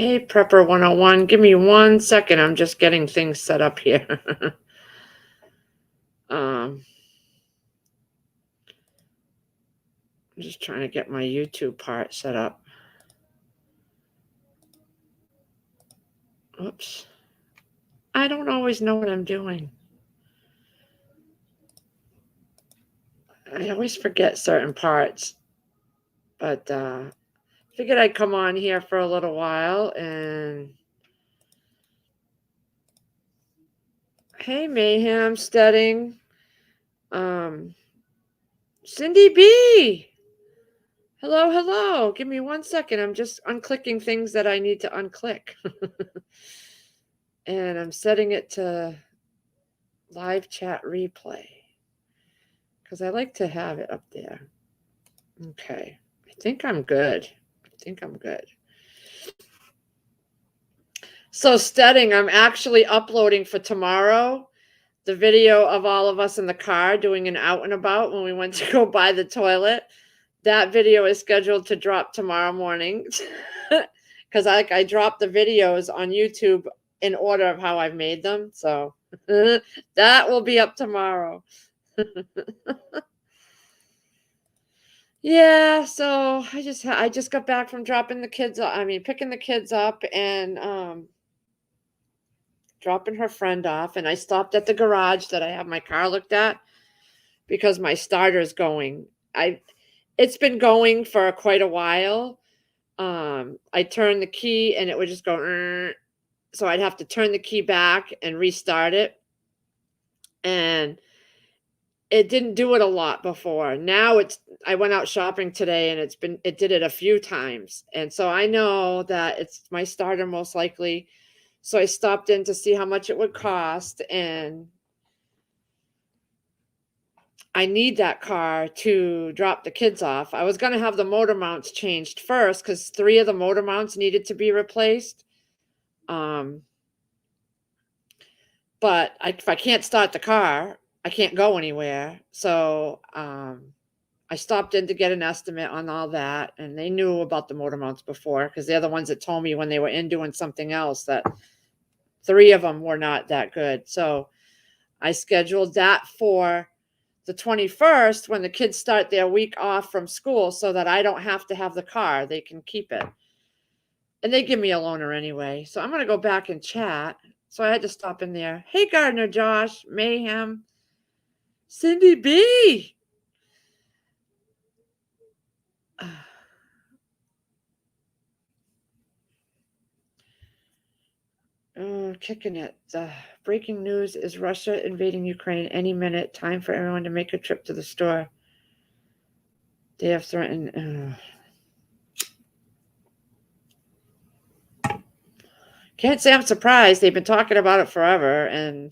Hey, Prepper 101. Give me 1 second. I'm just getting things set up here. I'm just trying to get my YouTube part set up. Oops. I don't always know what I'm doing. I always forget certain parts. But figured I'd come on here for a little while and hey, Mayhem, Steading. Cindy B. Hello, hello. Give me 1 second. I'm just unclicking things that I need to unclick. And I'm setting it to live chat replay because I like to have it up there. Okay. I think I'm good. So, Steading, I'm actually uploading for tomorrow the video of all of us in the car doing an out and about when we went to go buy the toilet. That video is scheduled to drop tomorrow morning because I dropped the videos on YouTube in order of how I've made them. So that will be up tomorrow. Yeah, so I just got back from picking the kids up and dropping her friend off, and I stopped at the garage that I have my car looked at because my starter's going. It's been going for quite a while. I turned the key and it would just go, so I'd have to turn the key back and restart it. And it didn't do it a lot before. Now I went out shopping today and it did it a few times. And so I know that it's my starter most likely. So I stopped in to see how much it would cost, and I need that car to drop the kids off. I was going to have the motor mounts changed first because 3 of the motor mounts needed to be replaced. But if I can't start the car, I can't go anywhere. So I stopped in to get an estimate on all that, and they knew about the motor mounts before because they're the ones that told me when they were in doing something else that 3 of them were not that good. So I scheduled that for the 21st when the kids start their week off from school so that I don't have to have the car. They can keep it. And they give me a loaner anyway. So I'm going to go back and chat. So I had to stop in there. Hey, Gardner Josh, Mayhem, Cindy B. Kicking it. Breaking news is Russia invading Ukraine any minute. Time for everyone to make a trip to the store. They have threatened. Can't say I'm surprised. They've been talking about it forever, and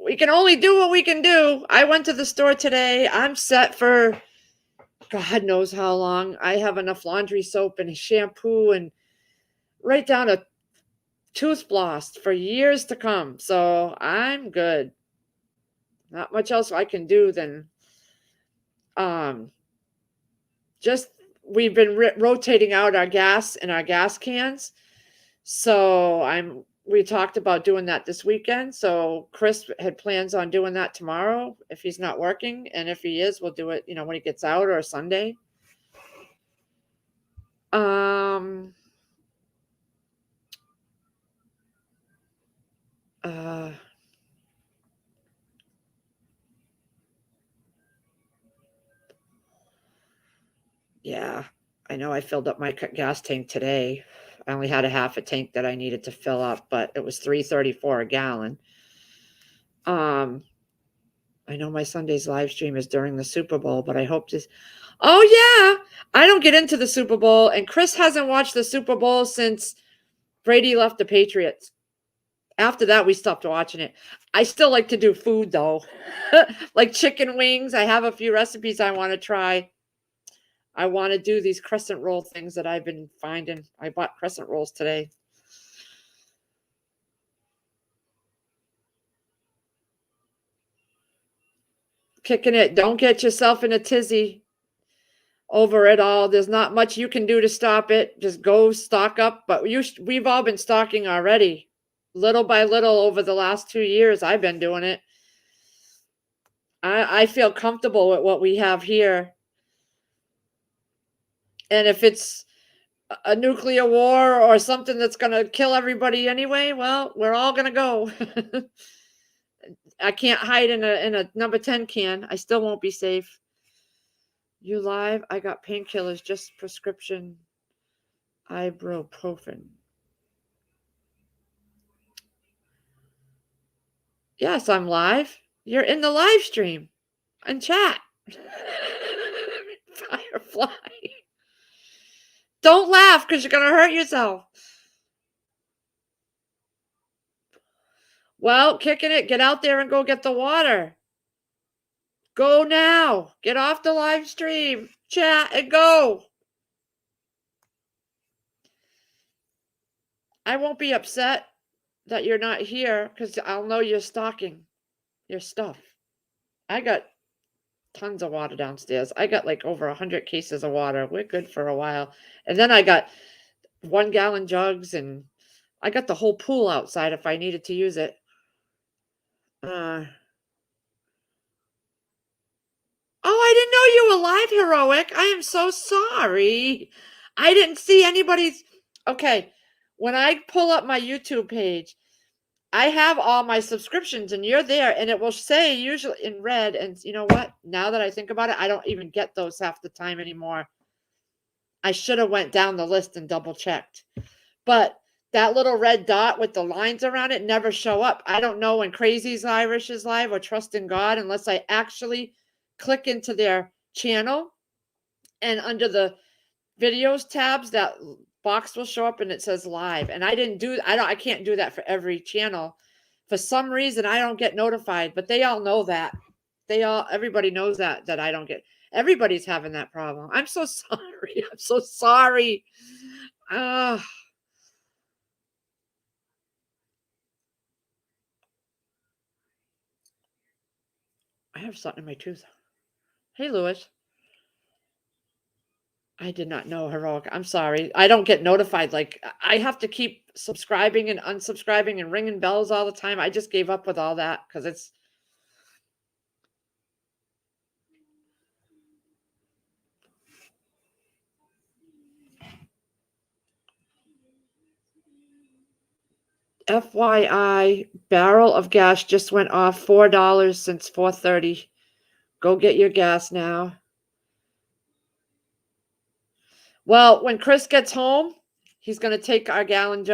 we can only do what we can do. I went to the store today. I'm set for God knows how long. I have enough laundry soap and shampoo and right down a tooth floss for years to come. So I'm good. Not much else I can do than just we've been rotating out our gas in our gas cans. So we talked about doing that this weekend. So Chris had plans on doing that tomorrow if he's not working. And if he is, we'll do it, when he gets out or Sunday. Yeah, I know I filled up my gas tank today. I only had a half a tank that I needed to fill up, but it was $3.34 a gallon. I know my Sunday's live stream is during the Super Bowl, but I hope to. Oh yeah, I don't get into the Super Bowl, and Chris hasn't watched the Super Bowl since Brady left the Patriots. After that, we stopped watching it. I still like to do food though, like chicken wings. I have a few recipes I want to try. I want to do these crescent roll things that I've been finding. I bought crescent rolls today. Kicking it. Don't get yourself in a tizzy. over it all. There's not much you can do to stop it. Just go stock up. But we've all been stocking already, little by little over the last 2 years. I've been doing it. I feel comfortable with what we have here. And if it's a nuclear war or something that's going to kill everybody anyway, well, we're all going to go. I can't hide in a number 10 can. I still won't be safe. You live? I got painkillers, just prescription ibuprofen. Yes, I'm live. You're in the live stream and chat. Firefly. Don't laugh because you're going to hurt yourself. Well, kicking it. Get out there and go get the water. Go now. Get off the live stream. Chat and go. I won't be upset that you're not here because I'll know you're stocking your stuff. I got tons of water downstairs. I got like over 100 cases of water. We're good for a while. And then I got 1 gallon jugs, and I got the whole pool outside if I needed to use it. Oh, I didn't know you were live, Heroic. I am so sorry. I didn't see anybody's. Okay, when I pull up my YouTube page, I have all my subscriptions, and you're there, and it will say usually in red. And you know what? Now that I think about it, I don't even get those half the time anymore. I should have went down the list and double checked. But that little red dot with the lines around it never show up. I don't know when Crazy's Irish is live or Trust in God unless I actually click into their channel, and under the videos tabs, that box will show up and it says live. And I can't do that for every channel. For some reason, I don't get notified, but they all know that. Everybody knows that I don't get. Everybody's having that problem. I'm so sorry. I'm so sorry. I have something in my tooth. Hey, Lewis. I did not know, Heroic. I'm sorry. I don't get notified. Like, I have to keep subscribing and unsubscribing and ringing bells all the time. I just gave up with all that because it's. FYI, barrel of gas just went off $4 since 4:30. Go get your gas now. Well, when Chris gets home, he's going to take our 5-gallon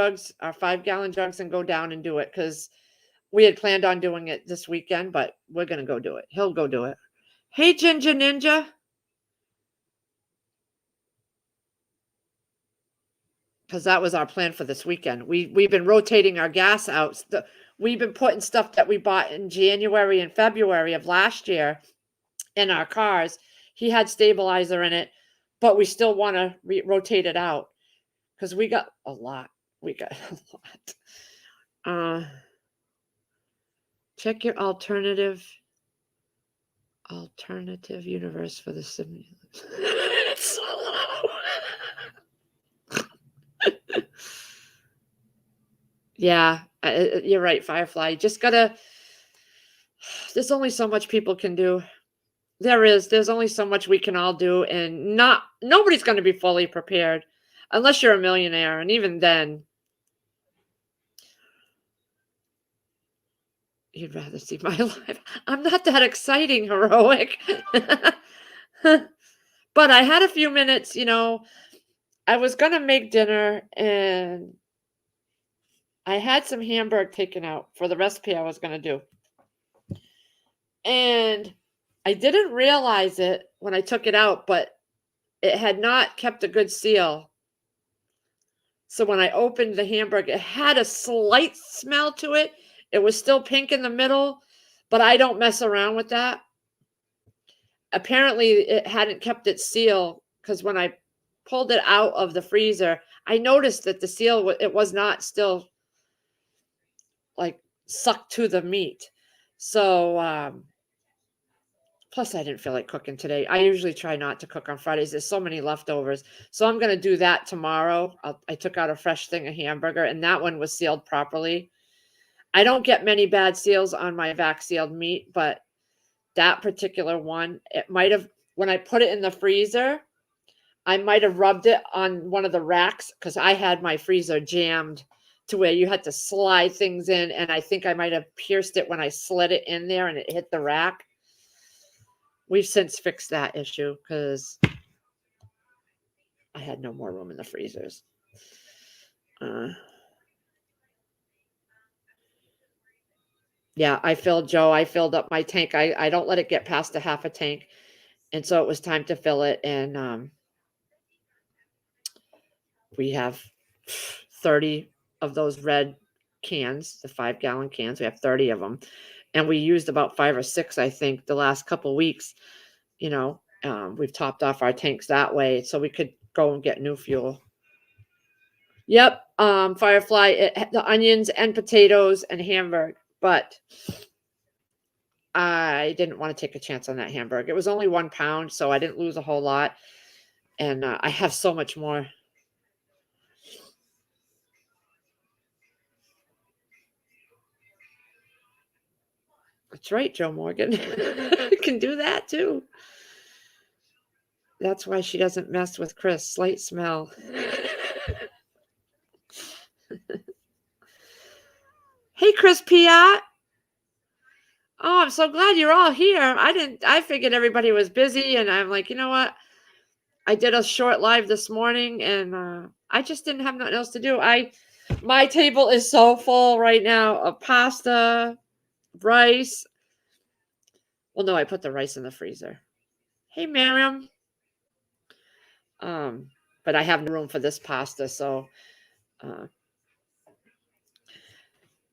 jugs, and go down and do it because we had planned on doing it this weekend, but we're going to go do it. He'll go do it. Hey, Ginger Ninja. Because that was our plan for this weekend. We've been rotating our gas out. We've been putting stuff that we bought in January and February of last year in our cars. He had stabilizer in it, but we still want to rotate it out because we got a lot. Check your alternative universe for the simulator. It's so low. Yeah, you're right, Firefly. Just gotta. There's only so much people can do. There's only so much we can all do, and nobody's going to be fully prepared unless you're a millionaire, and even then, you'd rather see my life. I'm not that exciting, Heroic. But I had a few minutes, I was going to make dinner, and I had some hamburger taken out for the recipe I was going to do. And I didn't realize it when I took it out, but it had not kept a good seal. So when I opened the hamburger, it had a slight smell to it. It was still pink in the middle, but I don't mess around with that. Apparently, it hadn't kept its seal because when I pulled it out of the freezer, I noticed that the seal, it was not still like sucked to the meat. So Plus, I didn't feel like cooking today. I usually try not to cook on Fridays. There's so many leftovers. So I'm going to do that tomorrow. I took out a fresh thing of hamburger, and that one was sealed properly. I don't get many bad seals on my vac sealed meat, but that particular one, it might have, when I put it in the freezer, I might have rubbed it on one of the racks because I had my freezer jammed to where you had to slide things in. And I think I might have pierced it when I slid it in there and it hit the rack. We've since fixed that issue because I had no more room in the freezers. Yeah, I filled up my tank. I don't let it get past a half a tank. And so it was time to fill it. And we have 30 of those red cans, the 5-gallon cans. We have 30 of them. And we used about 5 or 6, I think, the last couple of weeks. You know, we've topped off our tanks that way so we could go and get new fuel. Yep, Firefly, the onions and potatoes and hamburger. But I didn't want to take a chance on that hamburger. It was only 1 pound, so I didn't lose a whole lot. And I have so much more. That's right, Joe Morgan. Can do that too. That's why she doesn't mess with Chris. Slight smell. Hey, Chris Piat. Oh, I'm so glad you're all here. I figured everybody was busy, and I'm like, you know what? I did a short live this morning, and I just didn't have nothing else to do. My table is so full right now of pasta, rice. Well, no, I put the rice in the freezer. Hey, Miriam. But I have no room for this pasta, so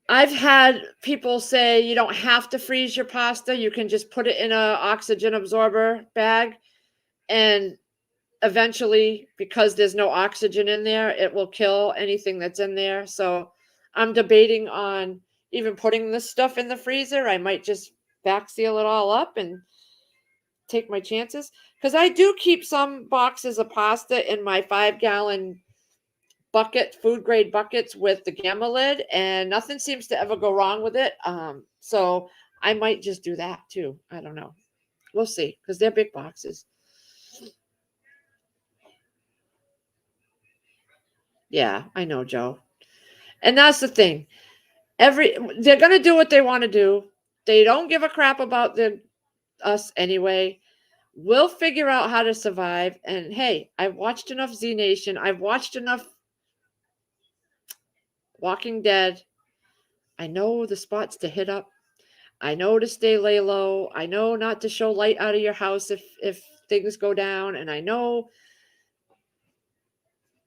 I've had people say you don't have to freeze your pasta. You can just put it in a oxygen absorber bag, and eventually, because there's no oxygen in there, it will kill anything that's in there. So I'm debating on even putting this stuff in the freezer. I might just back seal it all up and take my chances, because I do keep some boxes of pasta in my 5-gallon bucket, food grade buckets with the gamma lid, and nothing seems to ever go wrong with it. So I might just do that too. I don't know. We'll see, because they're big boxes. Yeah, I know, Joe. And that's the thing. They're gonna do what they want to do. They don't give a crap about us anyway. We'll figure out how to survive. And hey, I've watched enough Z Nation. I've watched enough Walking Dead. I know the spots to hit up. I know to stay lay low. I know not to show light out of your house if things go down. And I know.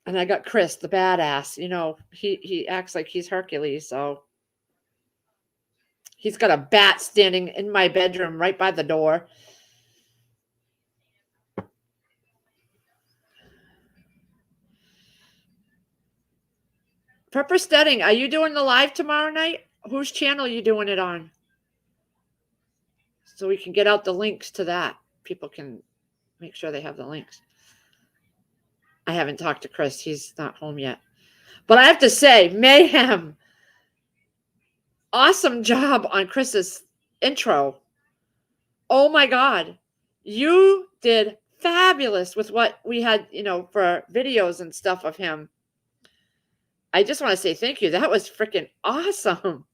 And I got Chris, the badass. You know, he acts like he's Hercules. So he's got a bat standing in my bedroom right by the door. Pepper Stedding, are you doing the live tomorrow night? Whose channel are you doing it on? So we can get out the links to that. People can make sure they have the links. I haven't talked to Chris. He's not home yet. But I have to say, Mayhem, awesome job on Chris's intro. Oh my God. You did fabulous with what we had, for videos and stuff of him. I just want to say thank you. That was freaking awesome.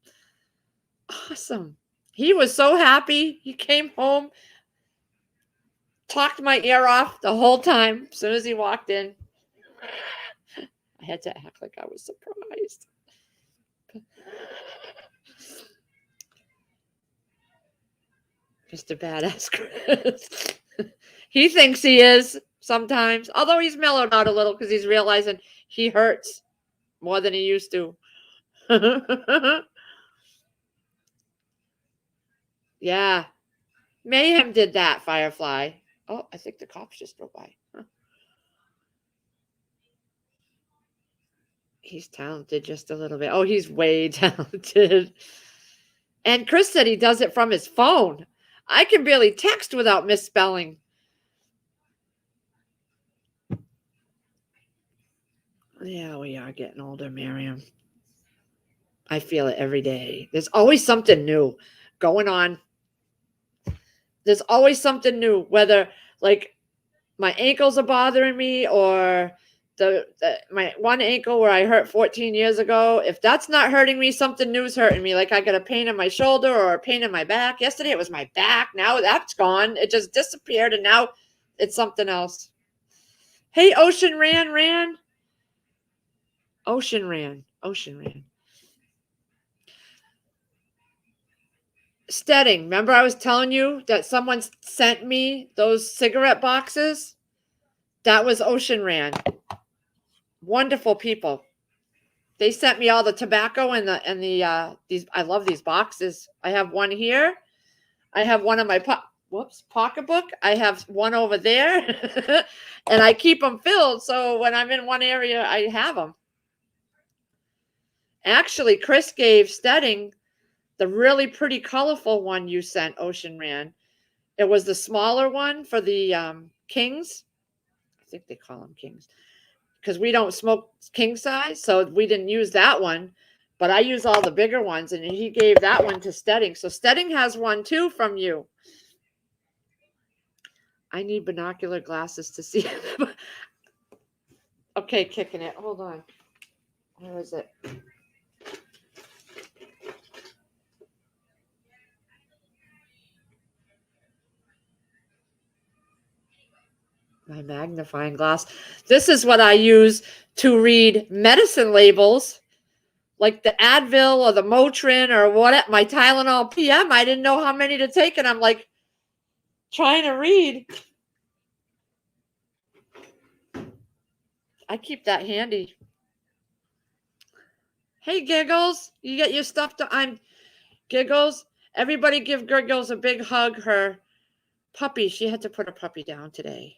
Awesome. He was so happy. He came home, talked my ear off the whole time as soon as he walked in. I had to act like I was surprised. Mr. Badass Chris. He thinks he is sometimes, although he's mellowed out a little because he's realizing he hurts more than he used to. Yeah. Mayhem did that, Firefly. Oh, I think the cops just drove by. Huh. He's talented just a little bit. Oh, he's way talented. And Chris said he does it from his phone. I can barely text without misspelling. Yeah, we are getting older, Miriam. I feel it every day. There's always something new going on. There's always something new, whether like my ankles are bothering me or my one ankle where I hurt 14 years ago. If that's not hurting me, something new is hurting me. Like I got a pain in my shoulder or a pain in my back. Yesterday it was my back. Now that's gone. It just disappeared and now it's something else. Hey, Ocean Ran. Ocean Ran. Steading. Remember I was telling you that someone sent me those cigarette boxes? That was Ocean Ran. Wonderful people. They sent me all the tobacco and the these. I love these boxes. I have one here. I have one in my pocketbook. I have one over there, and I keep them filled. So when I'm in one area, I have them. Actually, Chris gave Steading the really pretty colorful one you sent, Ocean Ran. It was the smaller one for the kings. I think they call them kings. Because we don't smoke king size, so we didn't use that one. But I use all the bigger ones, and he gave that one to Steading. So Steading has one too from you. I need binocular glasses to see. Okay, kicking it. Hold on. Where is it? My magnifying glass. This is what I use to read medicine labels, like the Advil or the Motrin or what, my Tylenol PM. I didn't know how many to take, and I'm like trying to read. I keep that handy. Hey, Giggles, you get your stuff to. I'm Giggles. Everybody give Giggles a big hug. Her puppy. She had to put her puppy down today.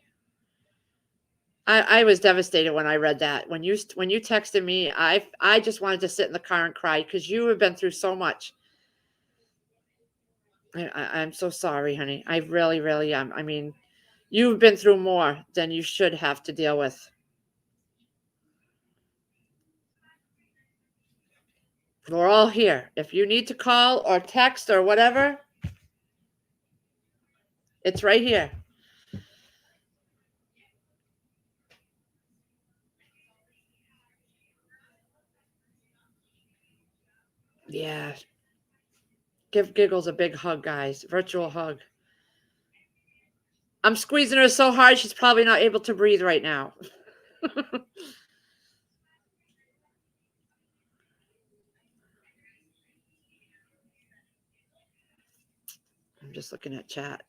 I was devastated when I read that. When you texted me, I just wanted to sit in the car and cry because you have been through so much. I'm so sorry, honey. I really, really am. I mean, you've been through more than you should have to deal with. We're all here. If you need to call or text or whatever, it's right here. Yeah. Give Giggles a big hug, guys. Virtual hug. I'm squeezing her so hard she's probably not able to breathe right now. I'm just looking at chat.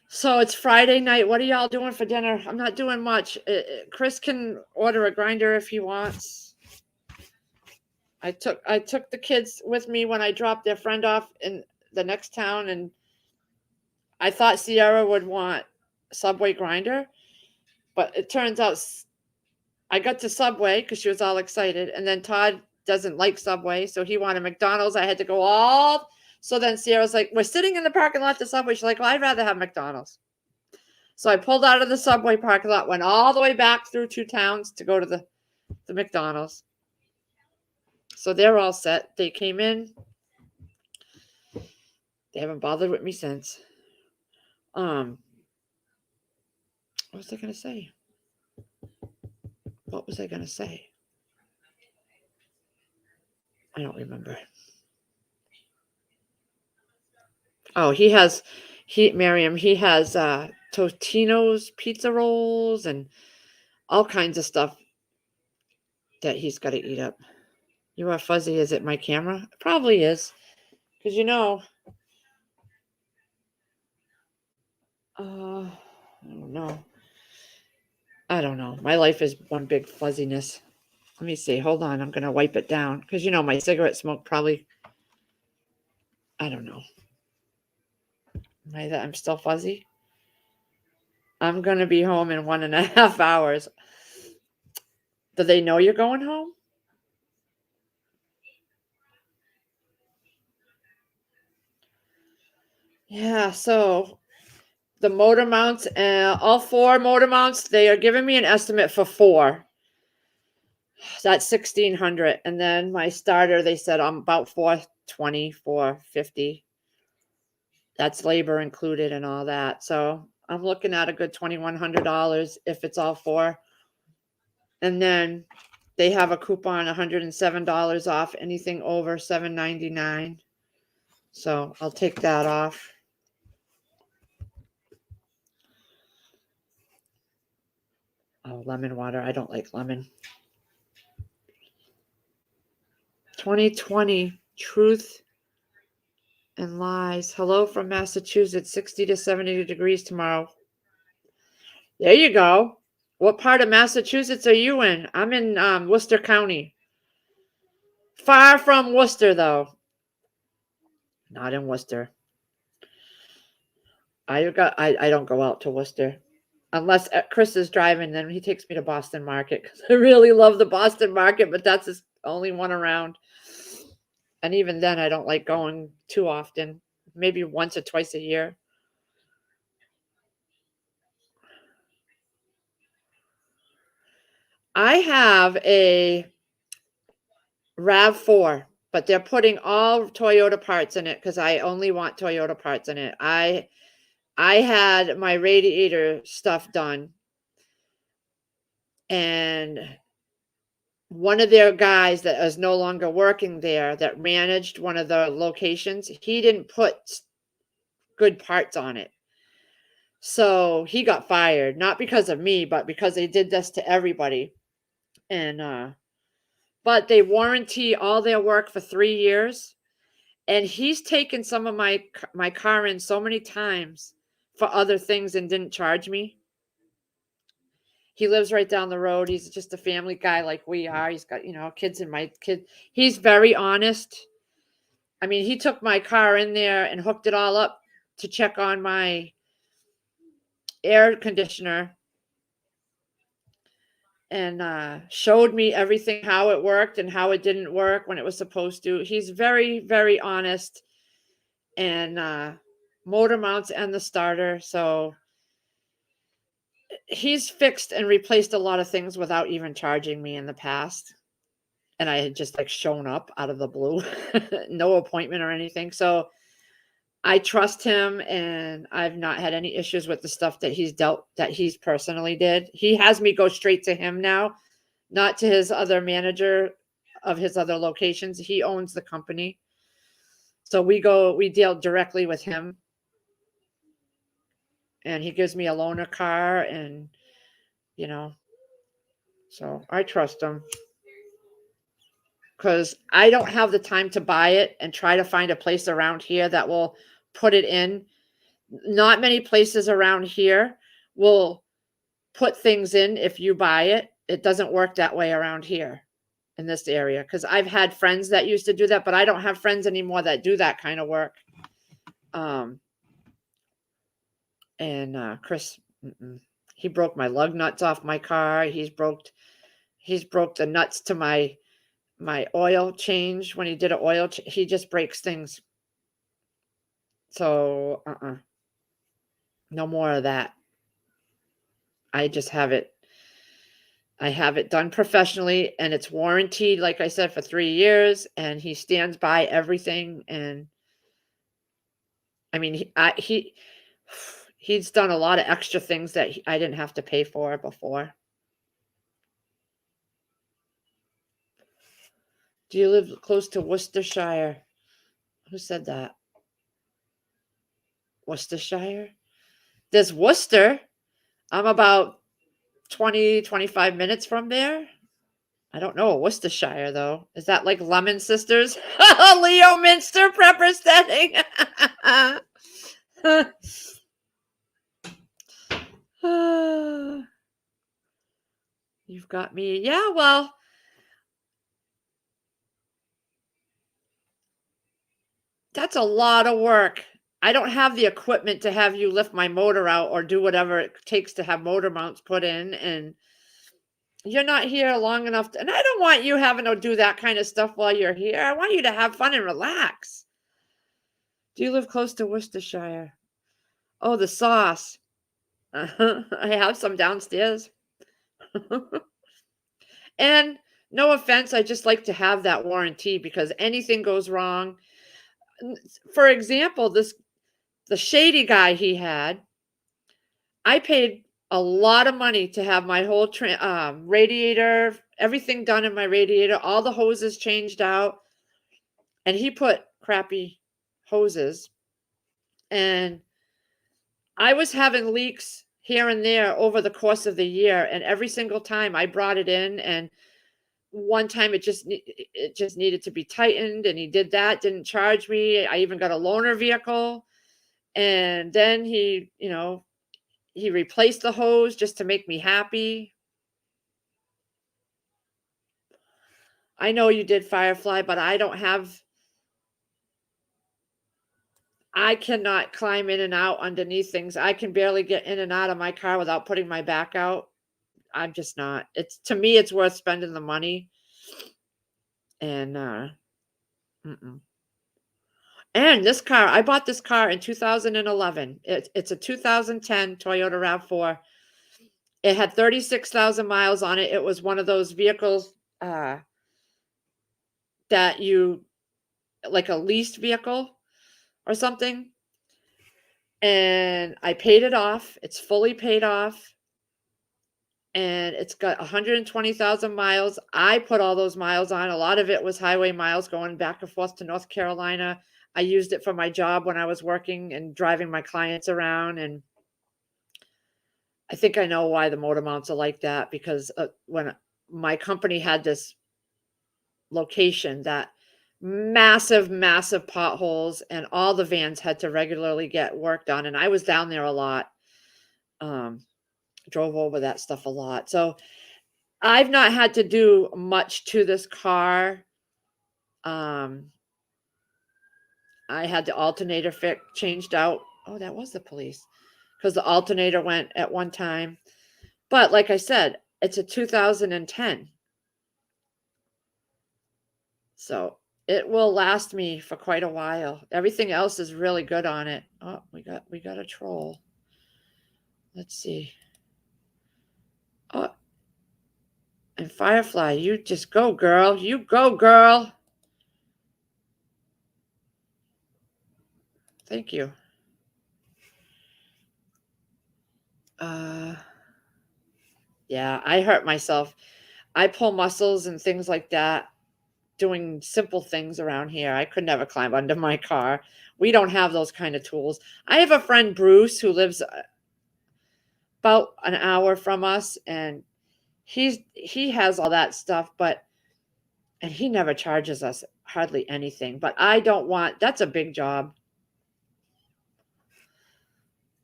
So it's Friday night. What are y'all doing for dinner? I'm not doing much. Chris can order a grinder if he wants. I took the kids with me when I dropped their friend off in the next town, and I thought Sierra would want Subway grinder, but it turns out I got to Subway because she was all excited, and then Todd doesn't like Subway, so he wanted McDonald's. I had to go all. So then Sierra's like, we're sitting in the parking lot to Subway. She's like, well, I'd rather have McDonald's. So I pulled out of the Subway parking lot, went all the way back through 2 towns to go to the McDonald's. So they're all set. They came in. They haven't bothered with me since. What was I going to say? What was I going to say? I don't remember. Oh, Miriam, he has Totino's pizza rolls and all kinds of stuff that he's got to eat up. You are fuzzy. Is it my camera? It probably is. Because I don't know. My life is one big fuzziness. Let me see. Hold on. I'm going to wipe it down. Because my cigarette smoke probably, I don't know. I'm still fuzzy. I'm going to be home in 1.5 hours. Do they know you're going home? Yeah, so the motor mounts, all 4 motor mounts, they are giving me an estimate for 4. That's 1,600, and then my starter, they said I'm about 420, 450. That's labor included and all that, so I'm looking at a good $2,100 if it's all 4, and then they have a coupon, $107 off anything over $799, so I'll take that off. Oh, lemon water, I don't like lemon. 2020, truth and lies. Hello from Massachusetts, 60 to 70 degrees tomorrow. There you go. What part of Massachusetts are you in? I'm in Worcester County. Far from Worcester, though. Not in Worcester. I don't go out to Worcester. Unless Chris is driving, then he takes me to Boston Market because I really love the Boston Market, but that's the only one around. And even then, I don't like going too often. Maybe once or twice a year. I have a RAV4, but they're putting all Toyota parts in it because I only want Toyota parts in it. I had my radiator stuff done, and one of their guys that is no longer working there that managed one of the locations, he didn't put good parts on it. So he got fired, not because of me, but because they did this to everybody. And but they warranty all their work for 3 years. And he's taken some of my car in so many times for other things and didn't charge me. He lives right down the road. He's just a family guy like we are. He's got, kids and my kid. He's very honest. I mean, he took my car in there and hooked it all up to check on my air conditioner and showed me everything, how it worked and how it didn't work when it was supposed to. He's very, very honest, and motor mounts and the starter. So he's fixed and replaced a lot of things without even charging me in the past. And I had just like shown up out of the blue, no appointment or anything. So I trust him, and I've not had any issues with the stuff that he's personally did. He has me go straight to him now, not to his other manager of his other locations. He owns the company. So we deal directly with him. And he gives me a loaner car, and so I trust him. Because I don't have the time to buy it and try to find a place around here that will put it in. Not many places around here will put things in if you buy it. It doesn't work that way around here in this area, because I've had friends that used to do that, but I don't have friends anymore that do that kind of work. And Chris, he broke my lug nuts off my car. He's broke the nuts to my oil change. When he did an oil he just breaks things. So no more of that. I just have it done professionally, and it's warranted, like I said, for 3 years, and he stands by everything. And I mean, he's done a lot of extra things that I didn't have to pay for before. Do you live close to Worcestershire? Who said that? Worcestershire? There's Worcester. I'm about 20, 25 minutes from there. I don't know Worcestershire, though. Is that like Lemon Sisters? Leo Minster prepper setting. You've got me. Yeah, well, that's a lot of work. I don't have the equipment to have you lift my motor out or do whatever it takes to have motor mounts put in. And you're not here long enough and I don't want you having to do that kind of stuff while you're here. I want you to have fun and relax. Do you live close to Worcestershire? Oh, the sauce. I have some downstairs. And no offense, I just like to have that warranty because anything goes wrong. For example, the shady guy he had, I paid a lot of money to have my whole radiator, everything done in my radiator, all the hoses changed out, and he put crappy hoses. And I was having leaks here and there over the course of the year, and every single time I brought it in, and one time it just needed to be tightened, and he did that, didn't charge me. I even got a loaner vehicle, and then he replaced the hose just to make me happy. I know you did Firefly, but I cannot climb in and out underneath things. I can barely get in and out of my car without putting my back out. I'm just not. It's to me, it's worth spending the money. And mm-mm. And this car, I bought this car in 2011. It's a 2010 Toyota RAV4. It had 36,000 miles on it. It was one of those vehicles that you, like a leased vehicle or something. And I paid it off. It's fully paid off. And it's got 120,000 miles. I put all those miles on. A lot of it was highway miles going back and forth to North Carolina. I used it for my job when I was working and driving my clients around. And I think I know why the motor mounts are like that, because when my company had this location that massive potholes, and all the vans had to regularly get work done. And I was down there a lot. Drove over that stuff a lot. So I've not had to do much to this car. I had the alternator changed out. Oh, that was the police, because the alternator went at one time. But like I said, it's a 2010. So it will last me for quite a while. Everything else is really good on it. Oh, we got a troll. Let's see. Oh, and Firefly, you just go, girl. You go, girl. Thank you. Yeah, I hurt myself. I pull muscles and things like that doing simple things around here. I could never climb under my car. We don't have those kind of tools. I have a friend, Bruce, who lives about an hour from us, and he has all that stuff, and he never charges us hardly anything. But I don't want, that's a big job.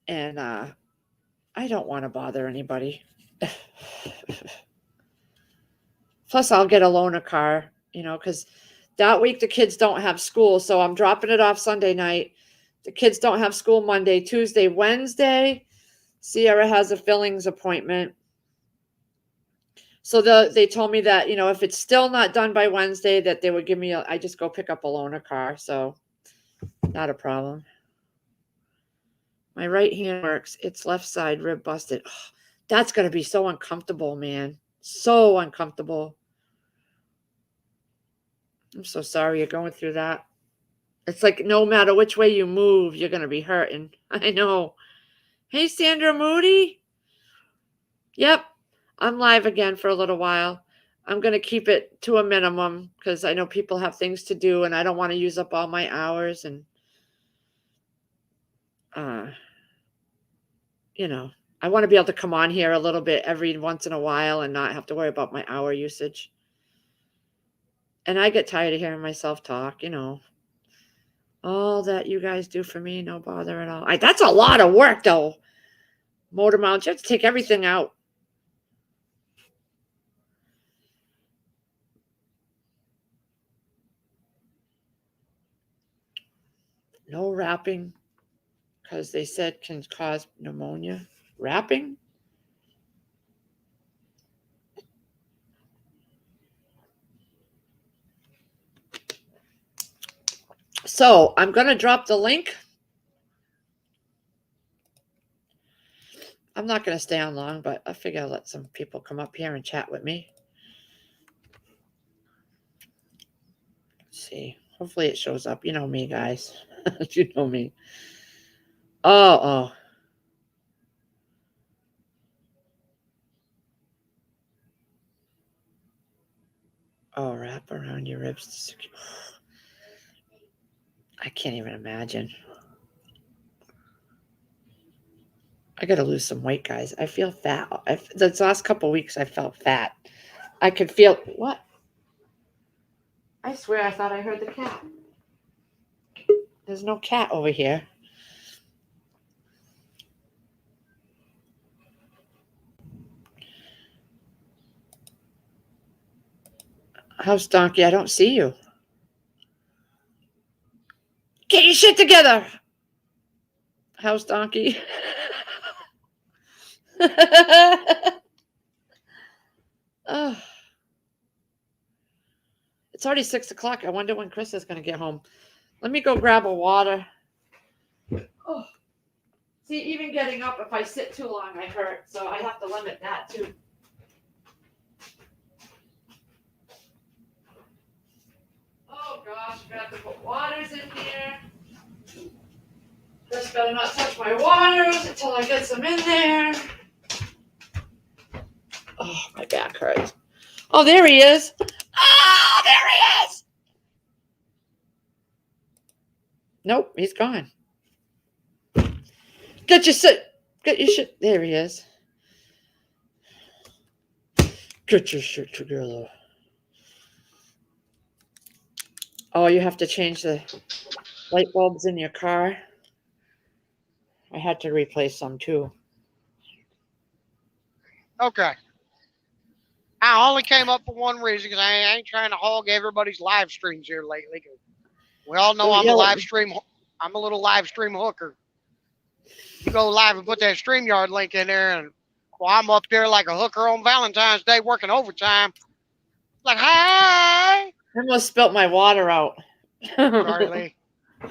And I don't want to bother anybody. Plus, I'll get a loaner car, because that week the kids don't have school. So I'm dropping it off Sunday night. The kids don't have school Monday, Tuesday, Wednesday. Sierra has a fillings appointment. So they told me that, if it's still not done by Wednesday, that they would give me I just go pick up a loaner car. So not a problem. My right hand works. It's left side rib busted. Oh, that's going to be so uncomfortable, man. So uncomfortable. I'm so sorry you're going through that. It's like no matter which way you move, you're going to be hurting. I know. Hey, Sandra Moody. Yep. I'm live again for a little while. I'm going to keep it to a minimum because I know people have things to do and I don't want to use up all my hours. And, I want to be able to come on here a little bit every once in a while and not have to worry about my hour usage. And I get tired of hearing myself talk, all that you guys do for me, no bother at all. That's a lot of work, though. Motor mounts, you have to take everything out. No wrapping, because they said can cause pneumonia. Wrapping? So I'm going to drop the link. I'm not going to stay on long, but I figure I'll let some people come up here and chat with me. Let's see. Hopefully it shows up. You know me, guys. You know me. Oh. Oh, wrap around your ribs to secure. I can't even imagine. I got to lose some weight, guys. I feel fat. The last couple of weeks, I felt fat. I could feel what? I swear I thought I heard the cat. There's no cat over here. House donkey, I don't see you. Get your shit together. House donkey. Oh. It's already 6 o'clock. I wonder when Chris is going to get home. Let me go grab a water. Oh. See, even getting up, if I sit too long, I hurt. So I have to limit that too. Oh gosh, I have to put waters in here. Chris better not touch my waters until I get some in there. Oh, my back hurts. Oh, there he is. Oh, there he is. Nope, he's gone. Get your shit. There he is. Get your shit together. Oh, you have to change the light bulbs in your car. I had to replace some too. Okay. I only came up for one reason, because I ain't trying to hog everybody's live streams here lately. We all know I'm a little live stream hooker. You go live and put that StreamYard link in there, and well, I'm up there like a hooker on Valentine's Day working overtime. Like, hey! I almost spilt my water out. Sorry, Lee.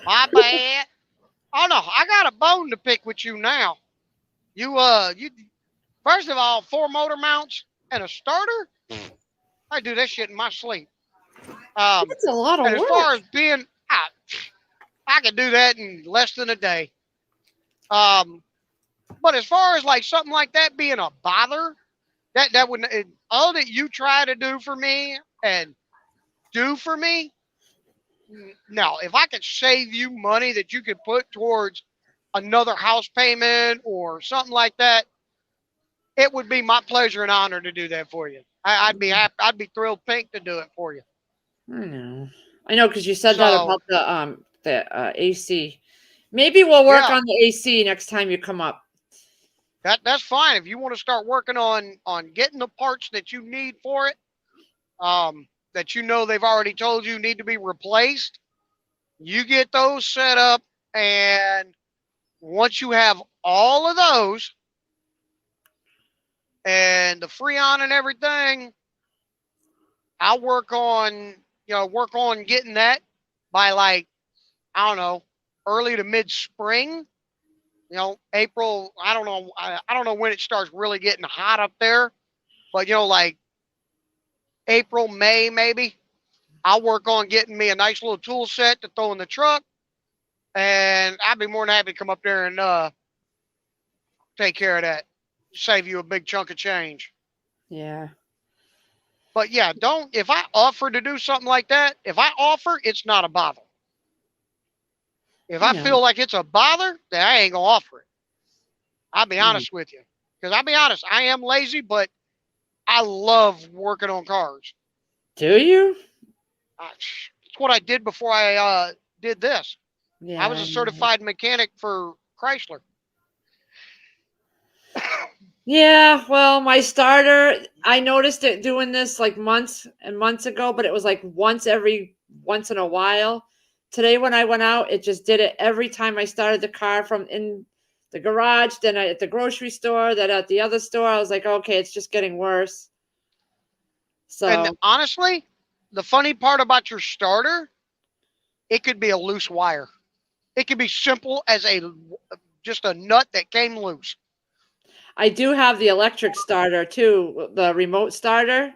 My bad. Oh no, I got a bone to pick with you now. You first of all, 4 motor mounts and a starter. I do that shit in my sleep. That's a lot of work. As far as being, I can do that in less than a day. But as far as like something like that being a bother, that would, all that you try to do for me and do for me. No, if I could save you money that you could put towards another house payment or something like that, it would be my pleasure and honor to do that for you. I'd be happy. I'd be thrilled pink to do it for you. I know, because you said that about the AC. Maybe we'll work on the AC next time you come up. That's fine. If you want to start working on getting the parts that you need for it, that you know they've already told you need to be replaced, you get those set up, and once you have all of those and the Freon and everything, I'll work on getting that by, like, I don't know, early to mid spring. April. I don't know when it starts really getting hot up there, but like April, May, maybe. I'll work on getting me a nice little tool set to throw in the truck, and I'd be more than happy to come up there and take care of that. Save you a big chunk of change. Yeah. But yeah, if I offer to do something like that, it's not a bother. If I feel like it's a bother, then I ain't gonna offer it. I'll be honest with you. Because I'll be honest, I am lazy, but I love working on cars. Do you? It's what I did before I did this. Yeah. I was a certified mechanic for Chrysler. Yeah, well, my starter, I noticed it doing this like months and months ago, but it was like once in a while. Today when I went out, it just did it every time I started the car from in the garage, then at the grocery store, then at the other store. I was like, okay, it's just getting worse. So, and honestly, the funny part about your starter it could be a loose wire. It could be simple as just a nut that came loose. I do have the electric starter too, the remote starter.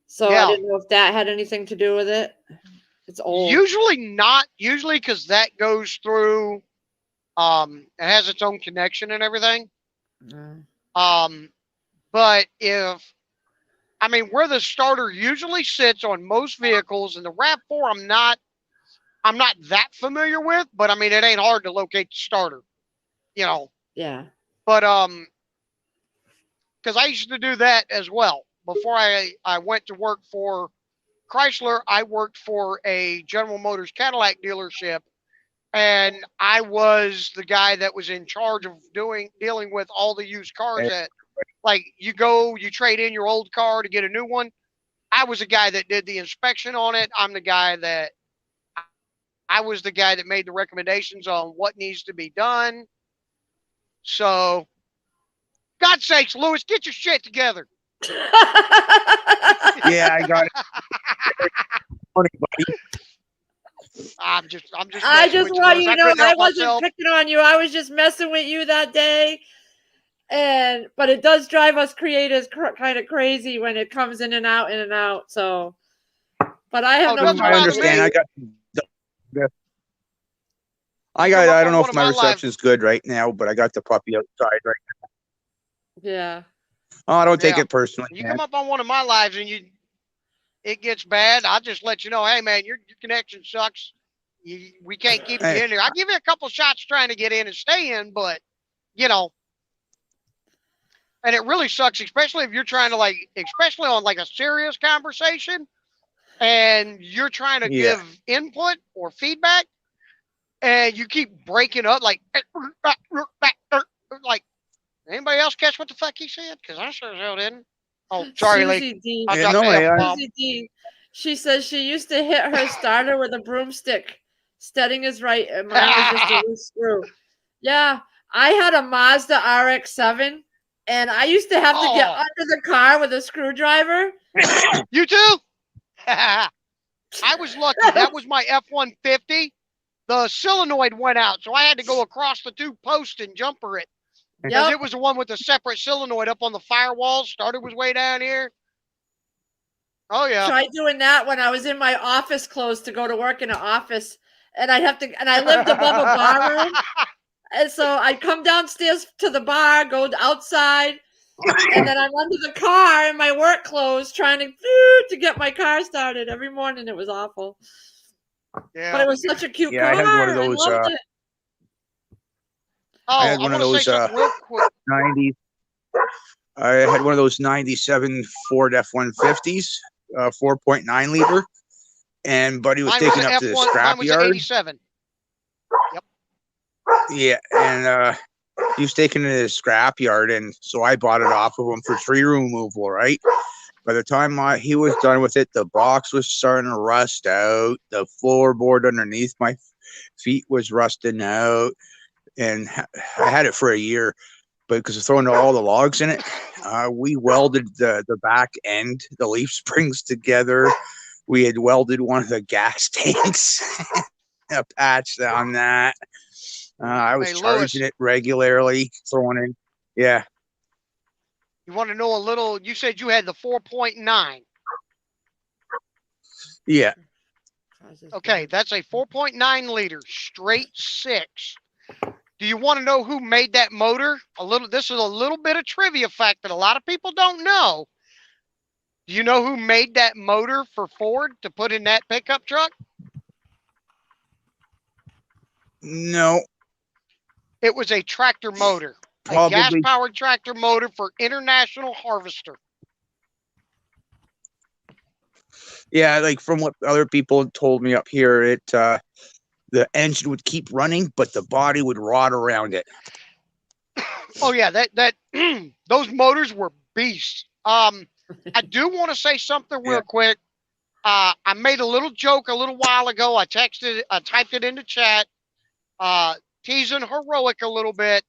So I Yeah. didn't know if that had anything to do with it. It's old. Usually not. Usually because that goes through. It has its own connection and everything. But where the starter usually sits on most vehicles, and the RAV4 I'm not that familiar with, but I mean, it ain't hard to locate the starter, you know. Yeah. But because I used to do that as well before I went to work for Chrysler. I worked for a General Motors Cadillac dealership, and I was the guy that was in charge of dealing with all the used cars that, like, you trade in your old car to get a new one. I was the guy that did the inspection on it. I was the guy that made the recommendations on what needs to be done. So, God's sakes, Lewis, get your shit together. Yeah, I got it. Morning, buddy. I'm just. I just want you to know I wasn't myself. picking on you. I was just messing with you that day. But it does drive us creators kind of crazy when it comes in and out, in and out. So, but I have no problem. I understand. I don't know if my reception is good right now, but I got the puppy outside right now. Yeah. Oh, I don't take it personally. You come up on one of my lives and it gets bad. I'll just let you know, hey man, your connection sucks. We can't keep you in there. I'll give you a couple shots trying to get in and stay in, but you know. And it really sucks, especially if you're trying to especially on like a serious conversation and you're trying to give input or feedback and you keep breaking up like anybody else catch what the fuck he said? Because I sure as hell didn't. Oh, sorry, Susie D. Susie D. She says she used to hit her starter with a broomstick. Steading is right, and mine was just a loose screw. Yeah, I had a Mazda RX-7. And I used to have to get under the car with a screwdriver. You too? I was lucky. That was my F-150. The solenoid went out, so I had to go across the two posts and jumper it. Because it was the one with the separate solenoid up on the firewall. Starter was way down here. Oh, yeah. Tried doing that when I was in my office clothes to go to work in an office. And I lived above a bar room. And so I'd come downstairs to the bar, go outside, and then I'm under the car in my work clothes trying to get my car started every morning. It was awful. Yeah. But it was such a cute car. I had one of those. I had one of those 90s. I had one of those 97 Ford F-150s, 4.9 liter, and Buddy was taking up to the scrapyard. 87. Yep. Yeah, and he was taking it to the scrapyard, and so I bought it off of him for tree removal, right? By the time he was done with it, the box was starting to rust out. The floorboard underneath my feet was rusting out, and I had it for a year. But because of throwing all the logs in it, we welded the back end, the leaf springs together. We had welded one of the gas tanks, a patch on that. I was charging it regularly, throwing in. Yeah. You want to know a little? You said you had the 4.9. Yeah. Okay, that's a 4.9 liter straight six. Do you want to know who made that motor? This is a little bit of trivia fact that a lot of people don't know. Do you know who made that motor for Ford to put in that pickup truck? No. It was a tractor motor, a gas-powered tractor motor for International Harvester. Yeah, like from what other people told me up here, the engine would keep running, but the body would rot around it. Oh yeah, that those motors were beasts. I do want to say something real quick. I made a little joke a little while ago. I typed it into chat, teasing Heroic a little bit.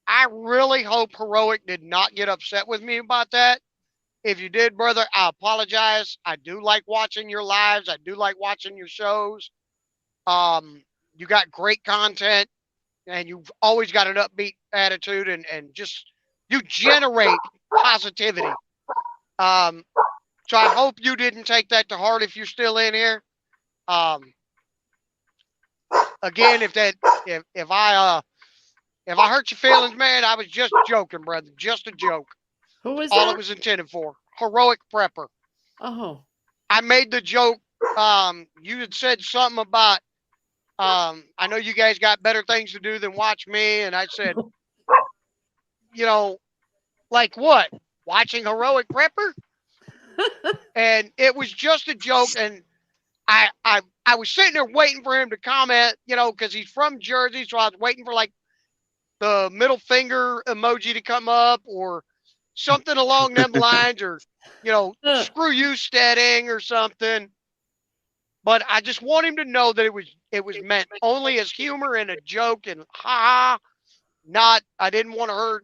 I really hope Heroic did not get upset with me about that. If you did, brother, I apologize. I do like watching your lives. I do like watching your shows. You got great content, and you've always got an upbeat attitude, and just you generate positivity. So I hope you didn't take that to heart if you're still in here. Again, if I hurt your feelings, man, I was just joking, brother. Just a joke. Who was All that? it was intended for. Heroic prepper. Oh, I made the joke. You had said something about, I know you guys got better things to do than watch me. And I said, you know, like what? Watching Heroic Prepper? And it was just a joke. And I was sitting there waiting for him to comment, you know, because he's from Jersey. So I was waiting for like the middle finger emoji to come up or something along them lines, or, you know, screw you, Steading, or something. But I just want him to know that it was meant only as humor and a joke, and ha, not, I didn't want to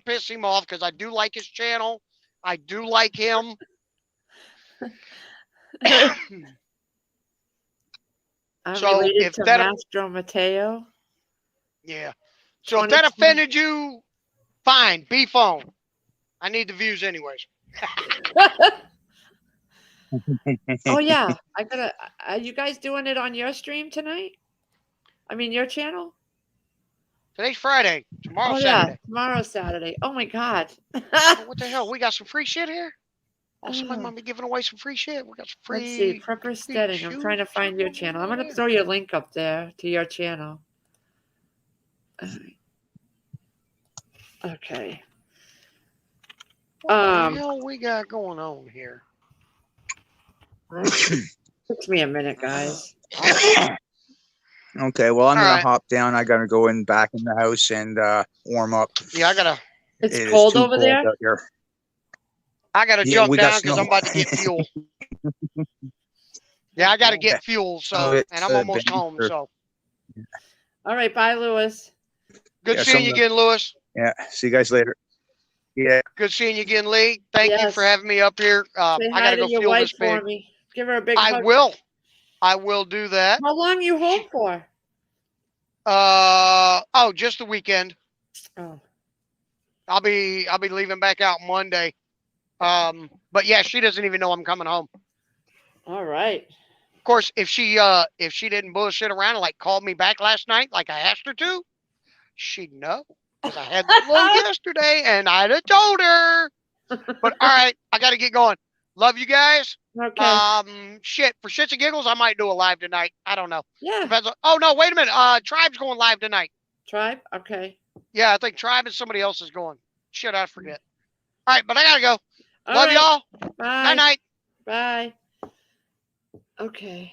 piss him off, because I do like his channel. I do like him. I'm So related if to that, Mastro Mateo. yeah. So if that 2020. offended you, fine, be phone. I need the views anyways. Oh yeah, I gotta. Are you guys doing it on your stream tonight? I mean, your channel? Today's Friday. Tomorrow's Oh yeah, Saturday. tomorrow's Saturday. Oh my God. Oh, what the hell? We got some free shit here? Oh, somebody Oh. might be giving away some free shit. We got some free. Let's see, Prepper Steading. I'm trying to find your channel. I'm gonna throw your link up there to your channel. All right. Okay. What the hell we got going on here? Takes me a minute, guys. Okay, well, I'm All gonna right. hop down. I gotta go back in the house and warm up. Yeah, I gotta It's It is cold too over there. out here. Yeah, jump we got down because I'm snow. about to get fuel. Yeah, I gotta get fuel. So, it's, and I'm almost been home. for- So, All right, bye, Lewis. good Yeah, seeing you again, Lewis. Yeah, see you guys later. Yeah, Good seeing you again, Lee. Thank you Yes. for having me up here. Say I hi gotta to go your fuel wife this for pig. me. Give her a big I hug. will. I will do that. How long you home for? Oh, just the weekend. Oh, I'll be leaving back out Monday. But yeah, she doesn't even know I'm coming home. all right. Of course, if she didn't bullshit around and like called me back last night like I asked her to, she'd know. Because I had the load yesterday and I'd have told her. But all right, I gotta get going. Love you guys. Okay. Shit, for shits and giggles, I might do a live tonight. I don't know. Yeah. Depends on, oh no, wait a minute. Tribe's going live tonight. Tribe. Okay. Yeah, I think Tribe and somebody else is going. Shit, I forget. All right, but I gotta go. All Love right. y'all. Bye. Night night. Bye. Okay.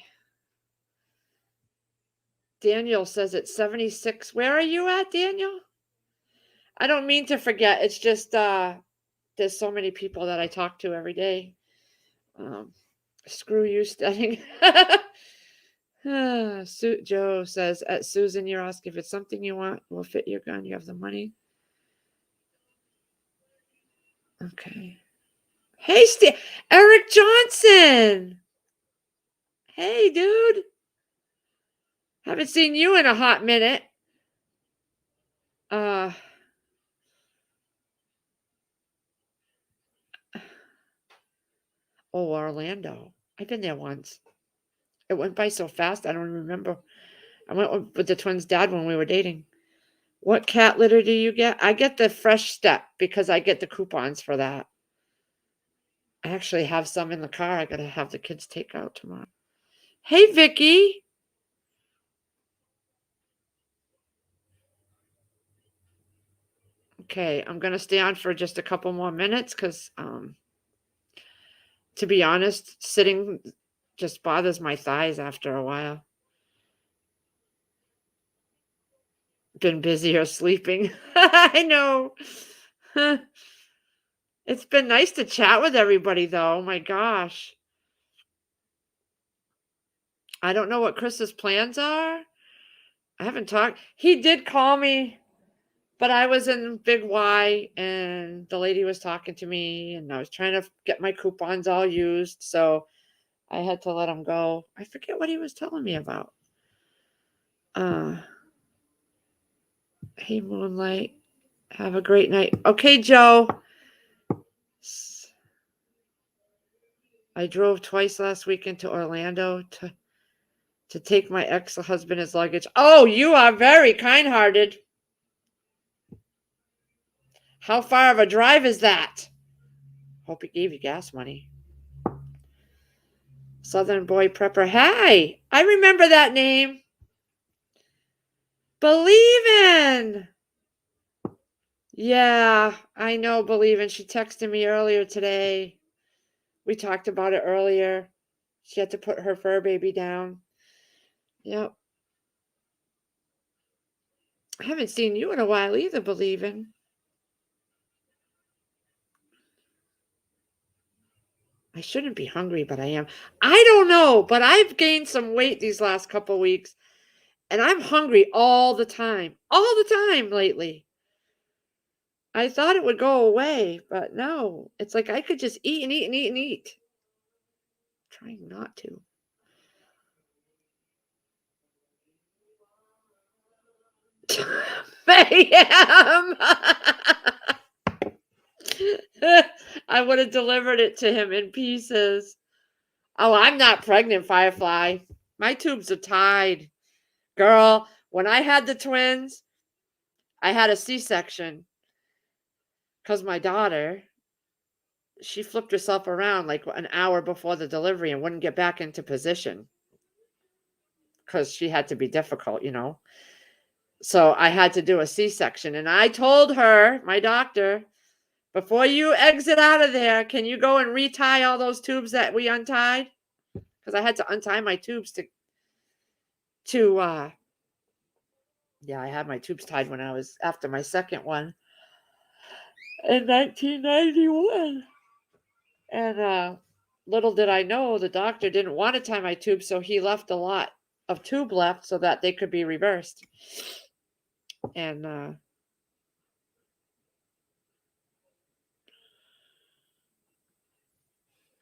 Daniel says it's 76. Where are you at, Daniel? I don't mean to forget. It's just there's so many people that I talk to every day. Screw you, Steading. Joe says, at Susan, you're asking if it's something you want, will fit your gun. You have the money. Okay. Hey, Eric Johnson. Hey, dude. Haven't seen you in a hot minute. Oh, Orlando. I've been there once. It went by so fast, I don't even remember. I went with the twins' dad when we were dating. What cat litter do you get? I get the Fresh Step because I get the coupons for that. I actually have some in the car. I got to have the kids take out tomorrow. Hey, Vicky. Okay, I'm going to stay on for just a couple more minutes because, to be honest, sitting just bothers my thighs after a while. Been busy or sleeping. I know. It's been nice to chat with everybody, though. Oh, my gosh. I don't know what Chris's plans are. I haven't talked. He did call me, but I was in Big Y and the lady was talking to me and I was trying to get my coupons all used. So I had to let him go. I forget what he was telling me about. Hey, Moonlight. Have a great night. Okay, Joe. I drove twice last weekend to Orlando to take my ex-husband his luggage. Oh, you are very kind-hearted. How far of a drive is that? Hope he gave you gas money. Southern Boy Prepper. Hey, I remember that name. Believin'. Yeah, I know Believin'. She texted me earlier today. We talked about it earlier. She had to put her fur baby down. Yep. I haven't seen you in a while either, Believin'. I shouldn't be hungry, but I am. I don't know, but I've gained some weight these last couple weeks, and I'm hungry all the time lately. I thought it would go away, but no. It's like I could just eat and eat and eat and eat. Trying not to. Ma'am. I would have delivered it to him in pieces. Oh, I'm not pregnant, Firefly. My tubes are tied. Girl, when I had the twins, I had a C-section because my daughter, she flipped herself around like an hour before the delivery and wouldn't get back into position because she had to be difficult, you know. So I had to do a C-section. And I told her, my doctor, before you exit out of there, can you go and retie all those tubes that we untied? Because I had to untie my tubes yeah, I had my tubes tied when I was after my second one in 1991. And little did I know the doctor didn't want to tie my tubes, so he left a lot of tube left so that they could be reversed. And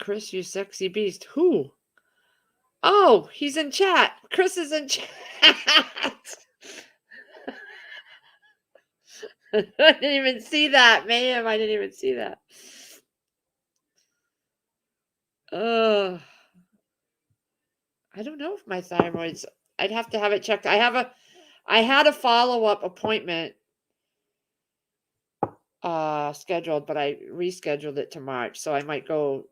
Chris, you sexy beast. Who? Oh, he's in chat. Chris is in chat. I didn't even see that, ma'am. I didn't even see that. I don't know if my thyroid's. I'd have to have it checked. I had a follow-up appointment scheduled, but I rescheduled it to March, so I might go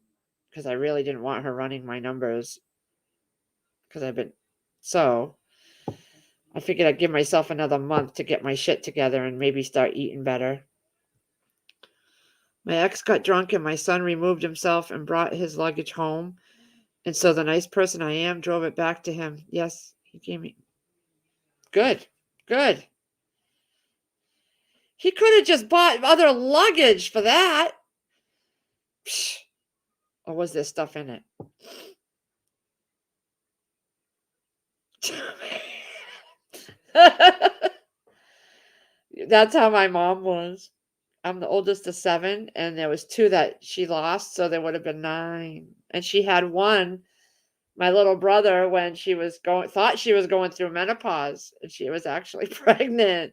because I really didn't want her running my numbers because so I figured I'd give myself another month to get my shit together and maybe start eating better. My ex got drunk and my son removed himself and brought his luggage home. And so the nice person I am drove it back to him. Yes, he gave me. Good. He could have just bought other luggage for that. Psh. Or was there stuff in it? That's how my mom was. I'm the oldest of 7, and there was 2 that she lost, so there would have been 9. And she had one, my little brother, when she was thought she was going through menopause, and she was actually pregnant.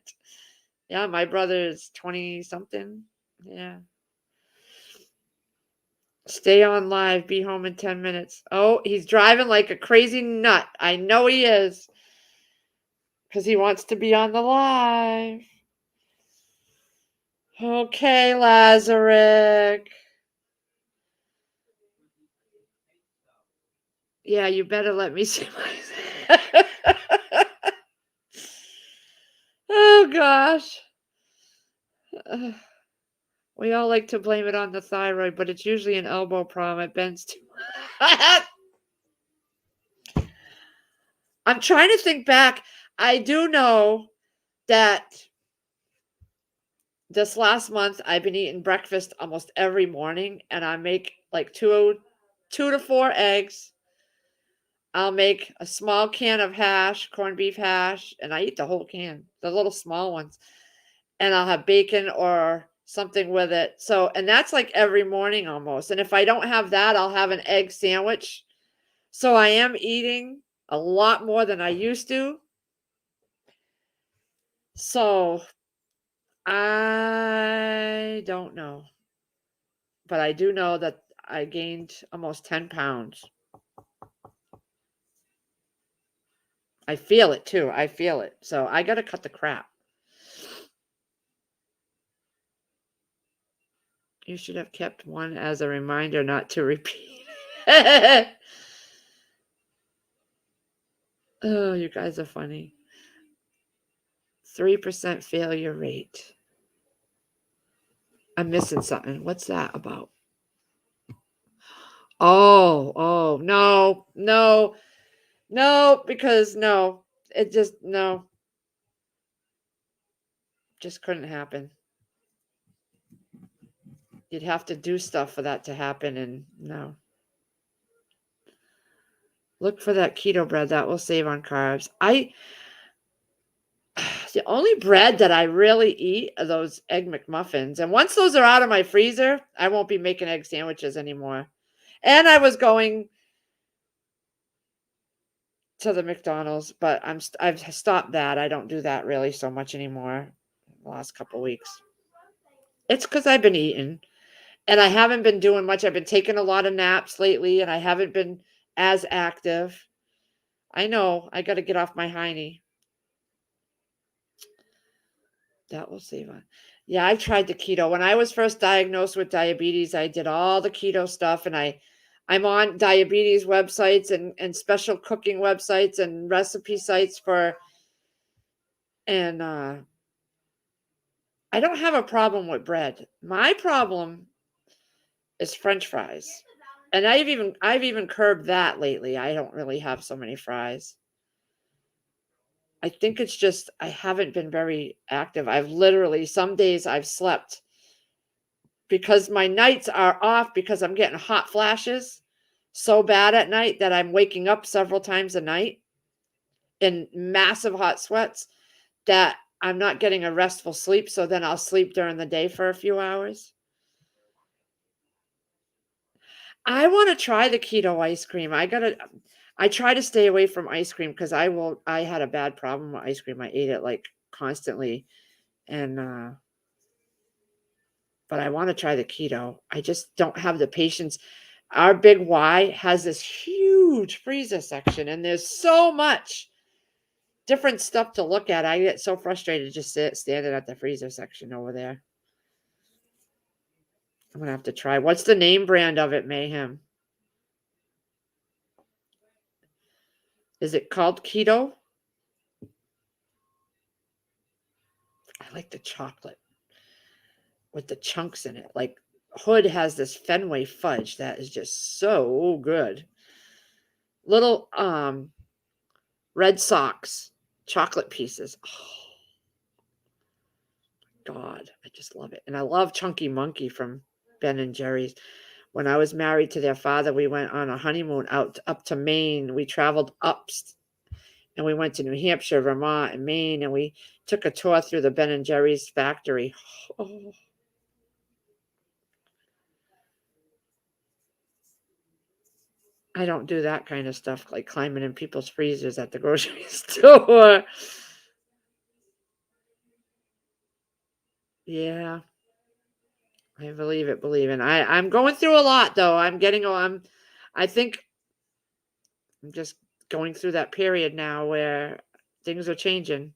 Yeah, my brother's 20 something. Yeah. Stay on live, be home in 10 minutes. Oh, he's driving like a crazy nut. I know he is. Because he wants to be on the live. Okay, Lazarick. Yeah, you better let me see my. Oh, gosh. We all like to blame it on the thyroid, but it's usually an elbow problem. It bends too much. I'm trying to think back. I do know that this last month I've been eating breakfast almost every morning, and I make like 2 to 4 eggs. I'll make a small can of hash, corned beef hash, and I eat the whole can, the little small ones. And I'll have bacon or something with it. So, and that's like every morning almost. And if I don't have that, I'll have an egg sandwich. So I am eating a lot more than I used to. So I don't know, but I do know that I gained almost 10 pounds. I feel it too. I feel it. So I got to cut the crap. You should have kept one as a reminder not to repeat. Oh, you guys are funny. 3% failure rate. I'm missing something. What's that about? Oh, no, because no, it just, no, just couldn't happen. You'd have to do stuff for that to happen, and no. Look for that keto bread. That will save on carbs. The only bread that I really eat are those Egg McMuffins. And once those are out of my freezer, I won't be making egg sandwiches anymore. And I was going to the McDonald's, but I've stopped that. I don't do that really so much anymore the last couple weeks. It's because I've been eating. And I haven't been doing much. I've been taking a lot of naps lately, and I haven't been as active. I know. I got to get off my hiney. That will save on. Yeah, I've tried the keto. When I was first diagnosed with diabetes, I did all the keto stuff, and I'm on diabetes websites and special cooking websites and recipe sites and I don't have a problem with bread. My problem is French fries. And I've even curbed that lately. I don't really have so many fries. I think it's just I haven't been very active. I've literally some days I've slept because my nights are off because I'm getting hot flashes so bad at night that I'm waking up several times a night in massive hot sweats that I'm not getting a restful sleep. So then I'll sleep during the day for a few hours. I want to try the keto ice cream. I try to stay away from ice cream because I had a bad problem with ice cream. I ate it like constantly. And but I want to try the keto. I just don't have the patience. Our big Y has this huge freezer section, and there's so much different stuff to look at. I get so frustrated just standing at the freezer section over there. I'm gonna have to try. What's the name brand of it, Mayhem? Is it called keto? I like the chocolate with the chunks in it. Like Hood has this Fenway fudge that is just so good. Little Red Sox chocolate pieces. Oh God, I just love it. And I love Chunky Monkey from Ben and Jerry's. When I was married to their father, we went on a honeymoon up to Maine. We traveled up and we went to New Hampshire, Vermont, and Maine, and we took a tour through the Ben and Jerry's factory. Oh. I don't do that kind of stuff, like climbing in people's freezers at the grocery store. Yeah, I believe it. I'm going through a lot, though. I think I'm just going through that period now where things are changing.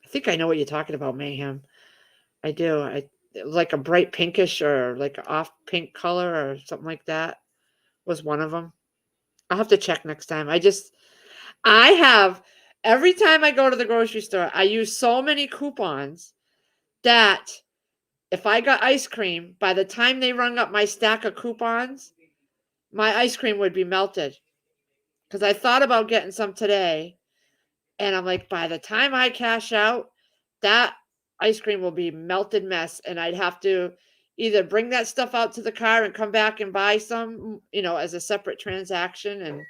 I think I know what you're talking about, Mayhem. I do. Like a bright pinkish or like an off pink color or something like that was one of them. I'll have to check next time. I have, every time I go to the grocery store, I use so many coupons that if I got ice cream, by the time they rung up my stack of coupons, my ice cream would be melted. Because I thought about getting some today, and I'm like, by the time I cash out, that ice cream will be melted mess, and I'd have to either bring that stuff out to the car and come back and buy some, as a separate transaction, and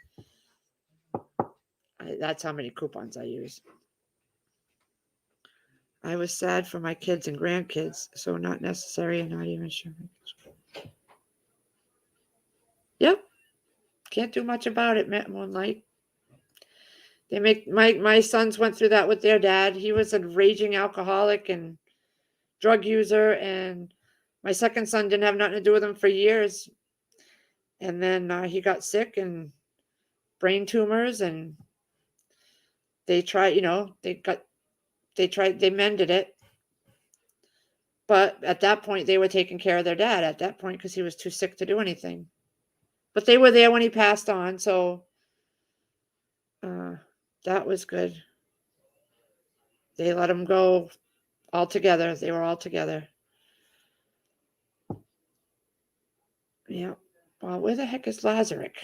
that's how many coupons I use. I was sad for my kids and grandkids, so not necessary and not even sure. Yep. Can't do much about it, Moonlight. They make my sons went through that with their dad. He was a raging alcoholic and drug user, and my second son didn't have nothing to do with him for years. And then he got sick and brain tumors, and they tried, they mended it. But at that point, they were taking care of their dad at that point because he was too sick to do anything. But they were there when he passed on, so that was good. They let him go all together. They were all together. Yeah. Well, where the heck is Lazarick?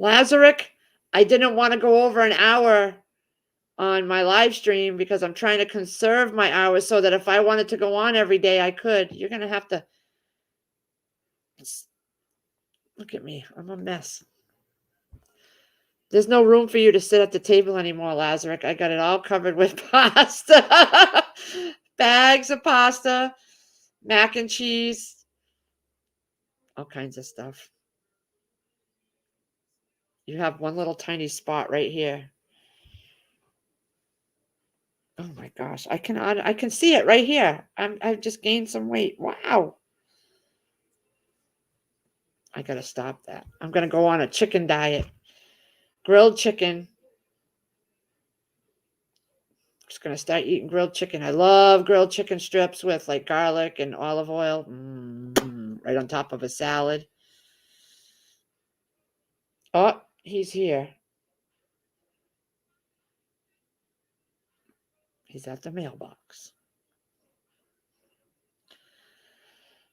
Lazarick, I didn't want to go over an hour on my live stream because I'm trying to conserve my hours so that if I wanted to go on every day, I could. You're going to have to look at me. I'm a mess. There's no room for you to sit at the table anymore, Lazarick. I got it all covered with pasta. Bags of pasta, mac and cheese, all kinds of stuff. You have one little tiny spot right here. Oh my gosh, I can see it right here. I've just gained some weight. Wow. I gotta stop that. I'm gonna go on a chicken diet. Grilled chicken. Just gonna start eating grilled chicken. I love grilled chicken strips with like garlic and olive oil, right on top of a salad. Oh, he's here. He's at the mailbox.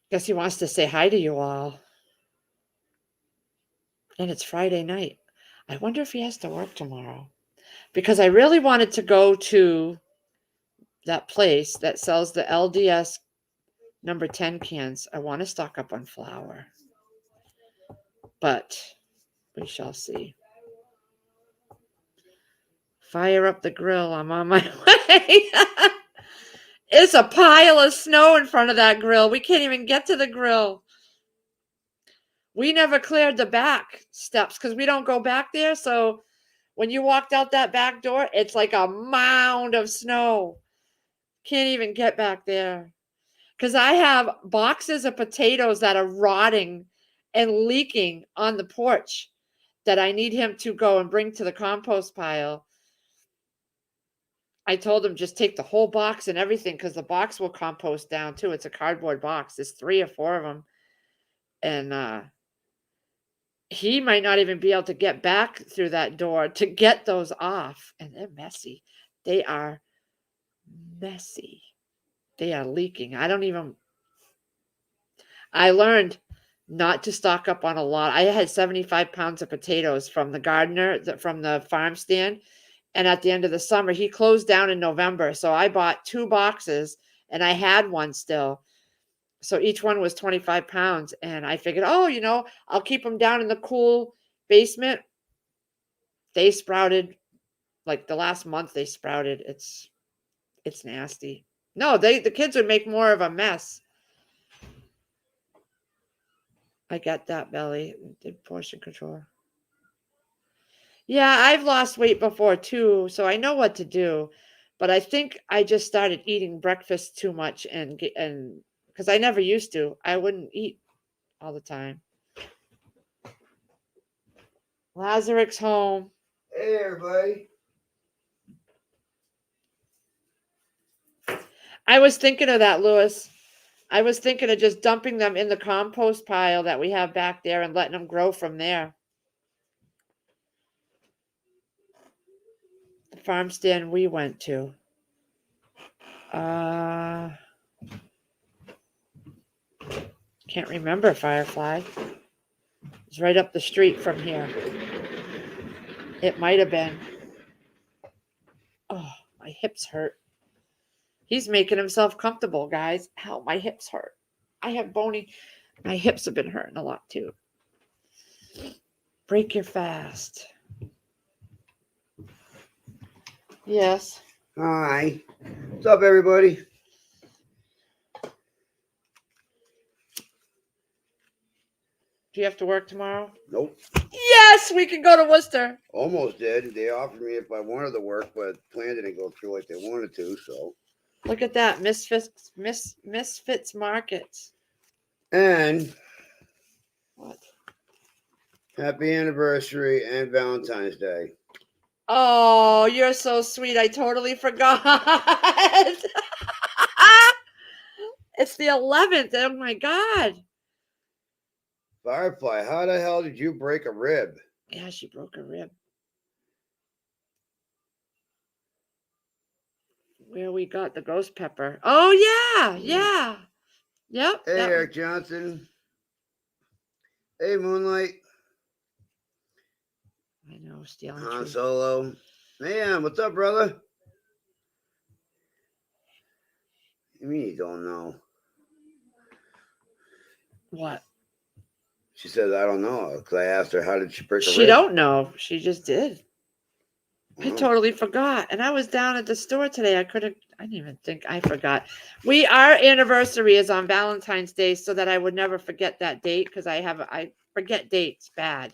Guess he wants to say hi to you all. And it's Friday night. I wonder if he has to work tomorrow. Because I really wanted to go to that place that sells the LDS number 10 cans. I want to stock up on flour. But we shall see. Fire up the grill. I'm on my way. It's a pile of snow in front of that grill. We can't even get to the grill. We never cleared the back steps because we don't go back there. So when you walked out that back door, it's like a mound of snow. Can't even get back there. Because I have boxes of potatoes that are rotting and leaking on the porch that I need him to go and bring to the compost pile. I told him just take the whole box and everything because the box will compost down too. It's a cardboard box. There's 3 or 4 of them. And he might not even be able to get back through that door to get those off. And they're messy. They are messy. They are leaking. I learned not to stock up on a lot. I had 75 pounds of potatoes from the gardener, from the farm stand. And at the end of the summer, he closed down in November. So I bought 2 boxes and I had one still. So each one was 25 pounds. And I figured, I'll keep them down in the cool basement. They sprouted like the last month they sprouted. It's nasty. No, the kids would make more of a mess. I got that, Belly. Did portion control. Yeah, I've lost weight before too, so I know what to do. But I think I just started eating breakfast too much and because I never used to. I wouldn't eat all the time. Lazarick's home. Hey, everybody. I was thinking of that, Lewis. I was thinking of just dumping them in the compost pile that we have back there and letting them grow from there. The farm stand we went to. Can't remember, Firefly. It's right up the street from here. It might have been. Oh, my hips hurt. He's making himself comfortable, guys. Ow, my hips hurt. I have bony. My hips have been hurting a lot too. Break your fast. Yes. Hi. What's up, everybody? Do you have to work tomorrow? Nope. Yes, we can go to Worcester. Almost did. They offered me if I wanted to work, but plan didn't go through like they wanted to. So. Look at that, Misfits Markets. And What? happy anniversary and Valentine's Day. Oh, you're so sweet. I totally forgot. It's the 11th. Oh my God. Firefly, how the hell did you break a rib? Yeah, she broke a rib. Where we got the ghost pepper. Oh, yeah. Yeah. Yep. Hey, that- Eric Johnson. Hey, Moonlight. I know, stealing Han tree. Solo. Man, what's up, brother? You mean you don't know? What? She says, I don't know. Because I asked her, how did she break a She rib? don't know. She just did. I Oh. totally forgot. And I was down at the store today. I didn't even think I forgot. Our anniversary is on Valentine's Day so that I would never forget that date because I forget dates bad.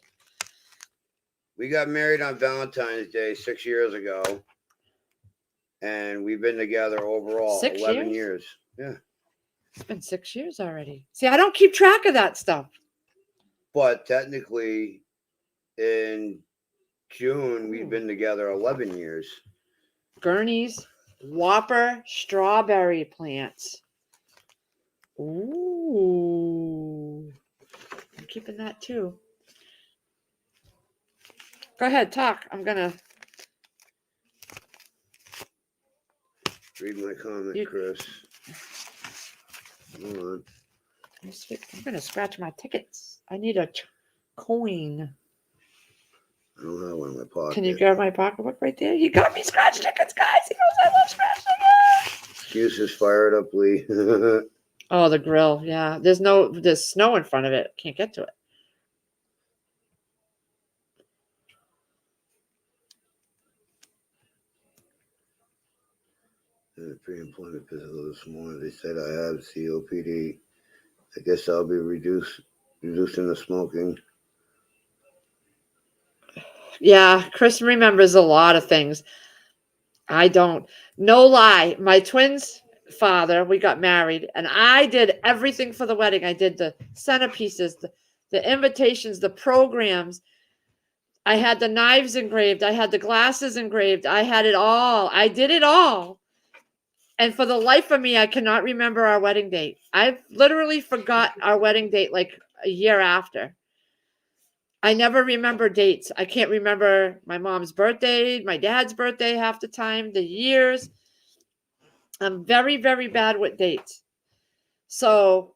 We got married on Valentine's Day 6 years ago. And we've been together overall 6 11 years? years. Yeah. It's been 6 years already. See, I don't keep track of that stuff. But technically, in June, we've been together 11 years. Gurney's Whopper strawberry plants. Ooh. I'm keeping that too. Go ahead, talk. I'm going to. Read my comment, You- Chris. Hold on. I'm going to scratch my tickets. I need a coin. I don't have one in my pocket. Can you grab my pocketbook right there? You got me scratch tickets, guys. He knows I love scratch tickets. Excuses, fire it up, Lee. Oh, the grill. Yeah. There's snow in front of it. Can't get to it. In the pre-employment physical this morning, they said I have COPD. I guess I'll be reducing the smoking. Yeah, Chris remembers a lot of things. I don't. No lie. My twins' father, we got married, and I did everything for the wedding. I did the centerpieces, the invitations, the programs. I had the knives engraved. I had the glasses engraved. I had it all. I did it all. And for the life of me, I cannot remember our wedding date. I literally forgot our wedding date like a year after. I never remember dates. I can't remember my mom's birthday, my dad's birthday half the time, the years. I'm very, very bad with dates. So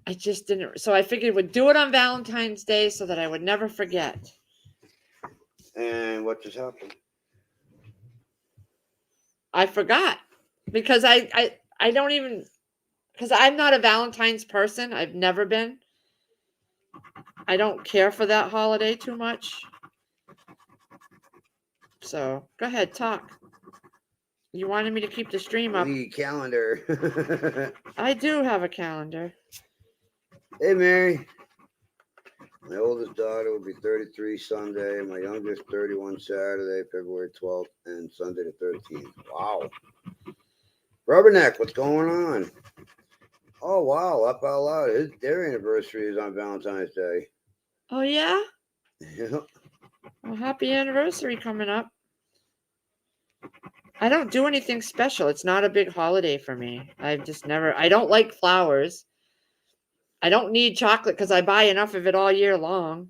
I just didn't. So I figured we'd do it on Valentine's Day so that I would never forget. And what just happened? I forgot because I don't even, because I'm not a Valentine's person. I've never been. I don't care for that holiday too much. So go ahead, talk. You wanted me to keep the stream up. Lee calendar. I do have a calendar. Hey, Mary. My oldest daughter will be 33 Sunday. My youngest 31 Saturday, February 12th, and Sunday the 13th. Wow. Rubberneck, what's going on? Oh, wow. Up out loud. Their anniversary is on Valentine's Day. Oh, yeah? Yeah. Well, happy anniversary coming up. I don't do anything special. It's not a big holiday for me. I don't like flowers. I don't need chocolate because I buy enough of it all year long.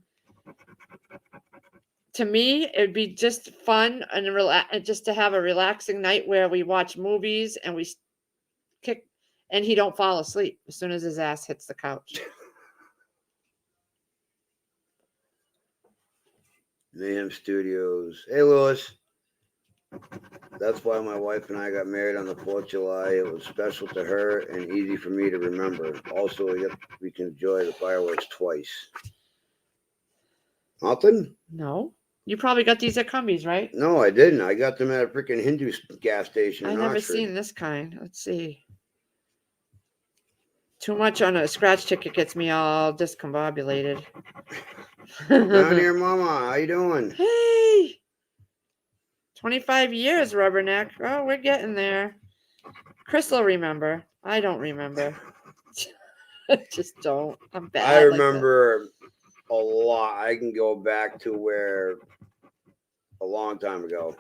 To me, it'd be just fun and just to have a relaxing night where we watch movies and we kick, and he don't fall asleep as soon as his ass hits the couch. Mayhem Studios. Hey, Lewis. That's why my wife and I got married on the 4th of July. It was special to her and easy for me to remember. Also, we can enjoy the fireworks twice. Nothing? No? You probably got these at Cumbies, right? No, I didn't. I got them at a freaking Hindu gas station in I've never Oxford. seen this kind. Let's see. Too much on a scratch ticket gets me all discombobulated. Down here, Mama. How you doing? Hey, 25 years, Rubberneck. Oh, we're getting there. Chris will remember. I don't remember. Just don't. I'm bad. I like that. remember a lot. I can go back to where a long time ago.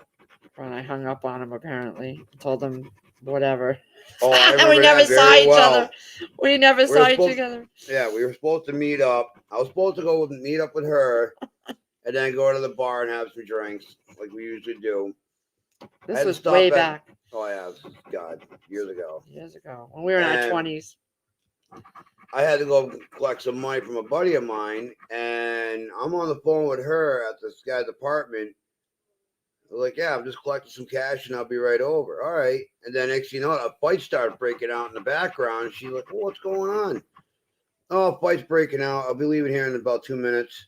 When I hung up on him, apparently. Told him whatever. Oh, I remember We never that saw very each well. other. We never We were saw each supposed- other. Yeah, we were supposed to meet up. I was supposed to go meet up with her and then go to the bar and have some drinks like we usually do. This had to was stop way at- back. Oh, yeah. God, years ago. Years ago. When we were in our And 20s. I had to go collect some money from a buddy of mine, and I'm on the phone with her at this guy's apartment. I'm like, yeah, I'm just collecting some cash and I'll be right over. All right. And then next thing you know, a fight started breaking out in the background. She's like, well, what's going on? Oh, fight's breaking out. I'll be leaving here in about 2 minutes.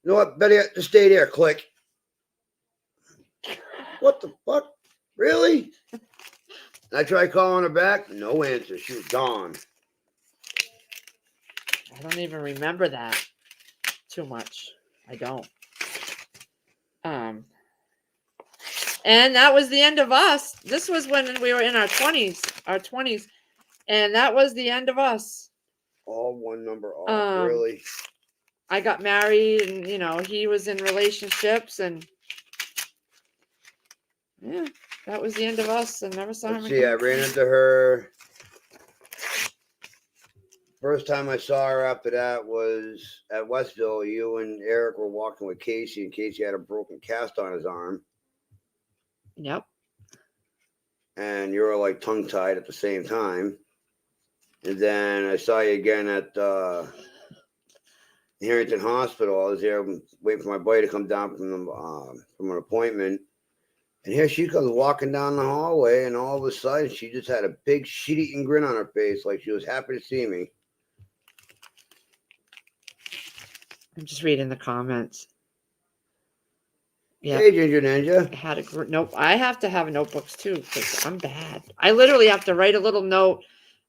You know what? Better yet, just stay there. Click. What the fuck? Really? And I tried calling her back. No answer. She was gone. I don't even remember that too much. I don't. And that was the end of us. This was when we were in our 20s, and that was the end of us. All one number off, really. I got married, and he was in relationships, and yeah, that was the end of us. And never saw him Let's see, I again. ran into her. First time I saw her after that was at Westville. You and Eric were walking with Casey, and Casey had a broken cast on his arm. Yep. And you were like tongue-tied at the same time. And then I saw you again at Harrington Hospital. I was there waiting for my buddy to come down from an appointment. And here she comes walking down the hallway, and all of a sudden she just had a big shit-eating grin on her face, like she was happy to see me. I'm just reading the comments. Yeah. Hey, Ginger Ninja. Had a nope. I have to have notebooks too because I'm bad. I literally have to write a little note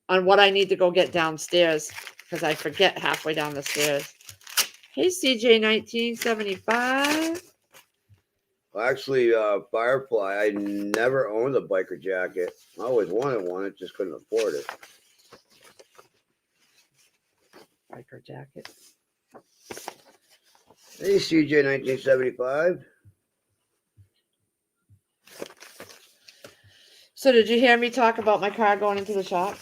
on what I need to go get downstairs because I forget halfway down the stairs. Hey, CJ 1975. Well, actually, Firefly, I never owned a biker jacket. I always wanted one. I just couldn't afford it. Biker jacket. Hey, CJ 1975. So did you hear me talk about my car going into the shop?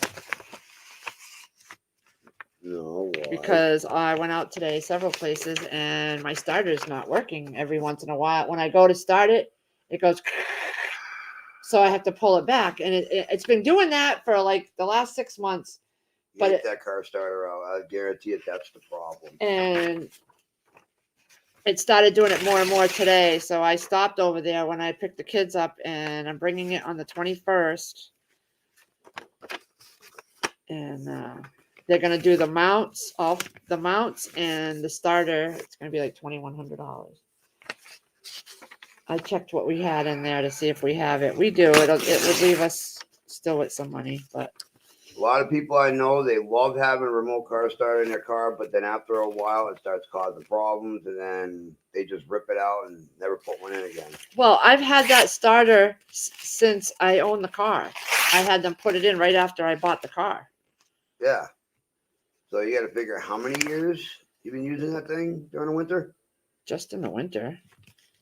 No, why? Because I went out today several places and my starter's not working every once in a while. When I go to start it, it goes. So I have to pull it back. And it's been doing that for like the last 6 months. But Get that car starter out. I guarantee it. That's the problem. And it started doing it more and more today. So I stopped over there when I picked the kids up, and I'm bringing it on the 21st. And they're going to do the mounts, all the mounts and the starter. It's going to be like $2,100. I checked what we had in there to see if we have it. We do. It would leave us still with some money, but A lot of people I know, they love having a remote car starter in their car, but then after a while, it starts causing problems, and then they just rip it out and never put one in again. well, I've had that starter since I owned the car. I had them put it in right after I bought the car. Yeah. So you got to figure how many years you've been using that thing during the winter. Just in the winter.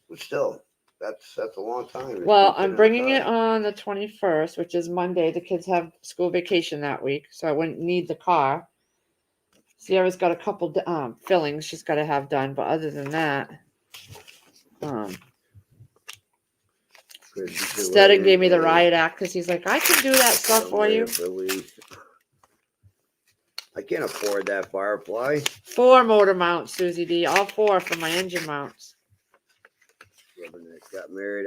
But still, that's a long time. It's Well, been I'm sitting bringing it outside. on the 21st, which is Monday. The kids have school vacation that week, so I wouldn't need the car. Sierra's got a couple fillings she's got to have done, but other than that, Steading gave me the riot act because he's like, I can do that stuff for you. I can't afford that Firefly. 4 motor mounts, Susie D. All 4 for my engine mounts. Got married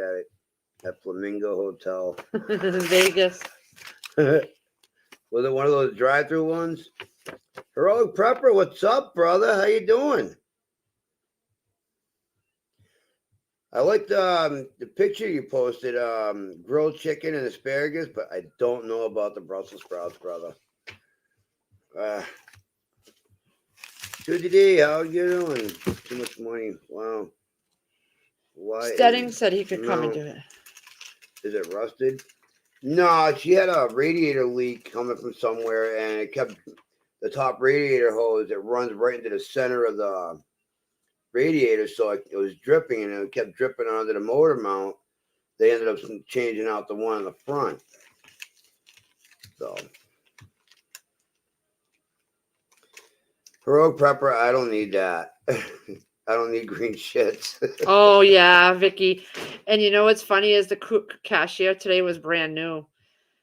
at Flamingo Hotel. Vegas. Was it one of those drive-through ones? Heroic Prepper, what's up, brother? How you doing? I liked the picture you posted, grilled chicken and asparagus, but I don't know about the Brussels sprouts, brother. Susie D, how you doing? Too much money. Wow. Why? Stedding said he could come and no. do it. Is it rusted? No, she had a radiator leak coming from somewhere, and it kept the top radiator hose. It runs right into the center of the radiator, so it was dripping, and it kept dripping onto the motor mount. They ended up changing out the one in the front. So, heroic prepper, I don't need that. I don't need green shits. Oh yeah, Vicky. And you know what's funny is the cashier today was brand new.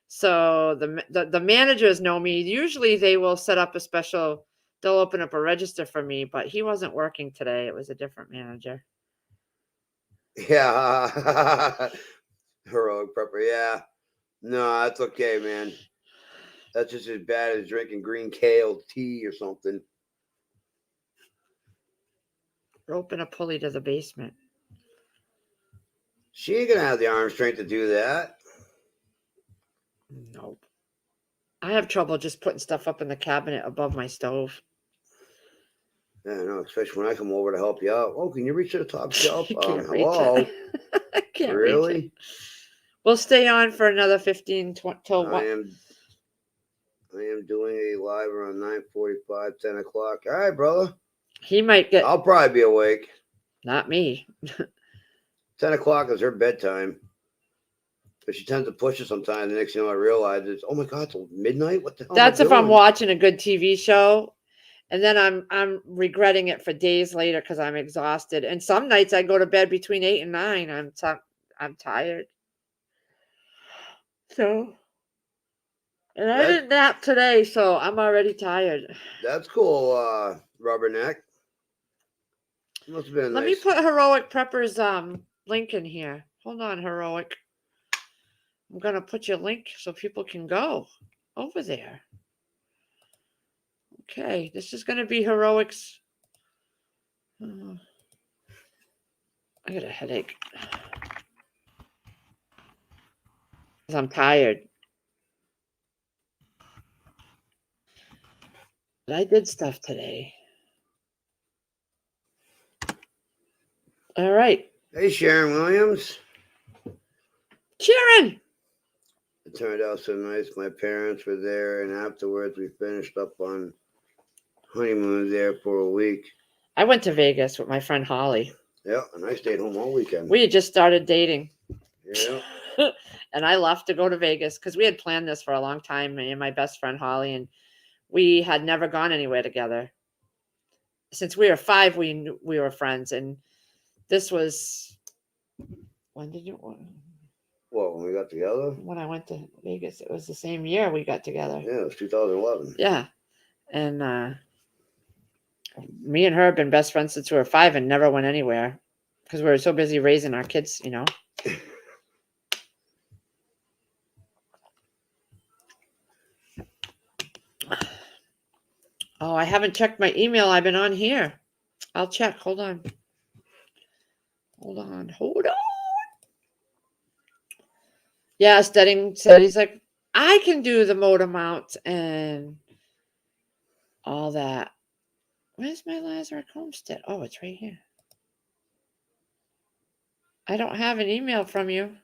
So the managers know me. Usually they will set up a special, they'll open up a register for me, but he wasn't working today. It was a different manager. Yeah. Heroic prepper, yeah. No, that's okay, man. That's just as bad as drinking green kale tea or something. Rope and a pulley to the basement. She ain't gonna have the arm strength to do that. Nope. I have trouble just putting stuff up in the cabinet above my stove. Yeah, no, especially when I come over to help you out. Oh, can you reach to the top shelf? I can't reach Hello. it. I can't reach it. Really? We'll stay on for another 15 till I what? am doing a live around 9:45, 10 o'clock. All right, brother. He might get, I'll probably be awake. not me. 10 o'clock is her bedtime. But she tends to push it sometimes. The next thing I realize is, oh my God, till midnight? What the hell? That's am I if I'm doing? watching a good TV show. And then I'm regretting it for days later because I'm exhausted. And some nights I go to bed between 8 and 9. I'm tired. So, and I didn't nap today, so I'm already tired. That's cool, Rubberneck. Must have been a Let nice. me put Heroic Prepper's link in here. Hold on, Heroic. I'm gonna put your link so people can go over there. Okay, this is gonna be Heroic's. I got a headache. 'Cause I'm tired. But I did stuff today. All right. Hey, Sharon Williams. Sharon! It turned out so nice. My parents were there, and afterwards we finished up on honeymoon there for a week. I went to Vegas with my friend Holly. Yeah, and I stayed home all weekend. We had just started dating. Yeah. And I left to go to Vegas because we had planned this for a long time, me and my best friend Holly, and we had never gone anywhere together. Since we were 5, we were friends, and this was when did you? Well, when we got together? When I went to Vegas, it was the same year we got together. Yeah, it was 2011. Yeah, and me and her have been best friends since we were 5 and never went anywhere because we were so busy raising our kids, you know. Oh, I haven't checked my email. I've been on here. I'll check. Hold on. Yeah, Stedding said he's like, I can do the motor mount and all that. Where's my Lazarick Homestead? Oh, it's right here. I don't have an email from you,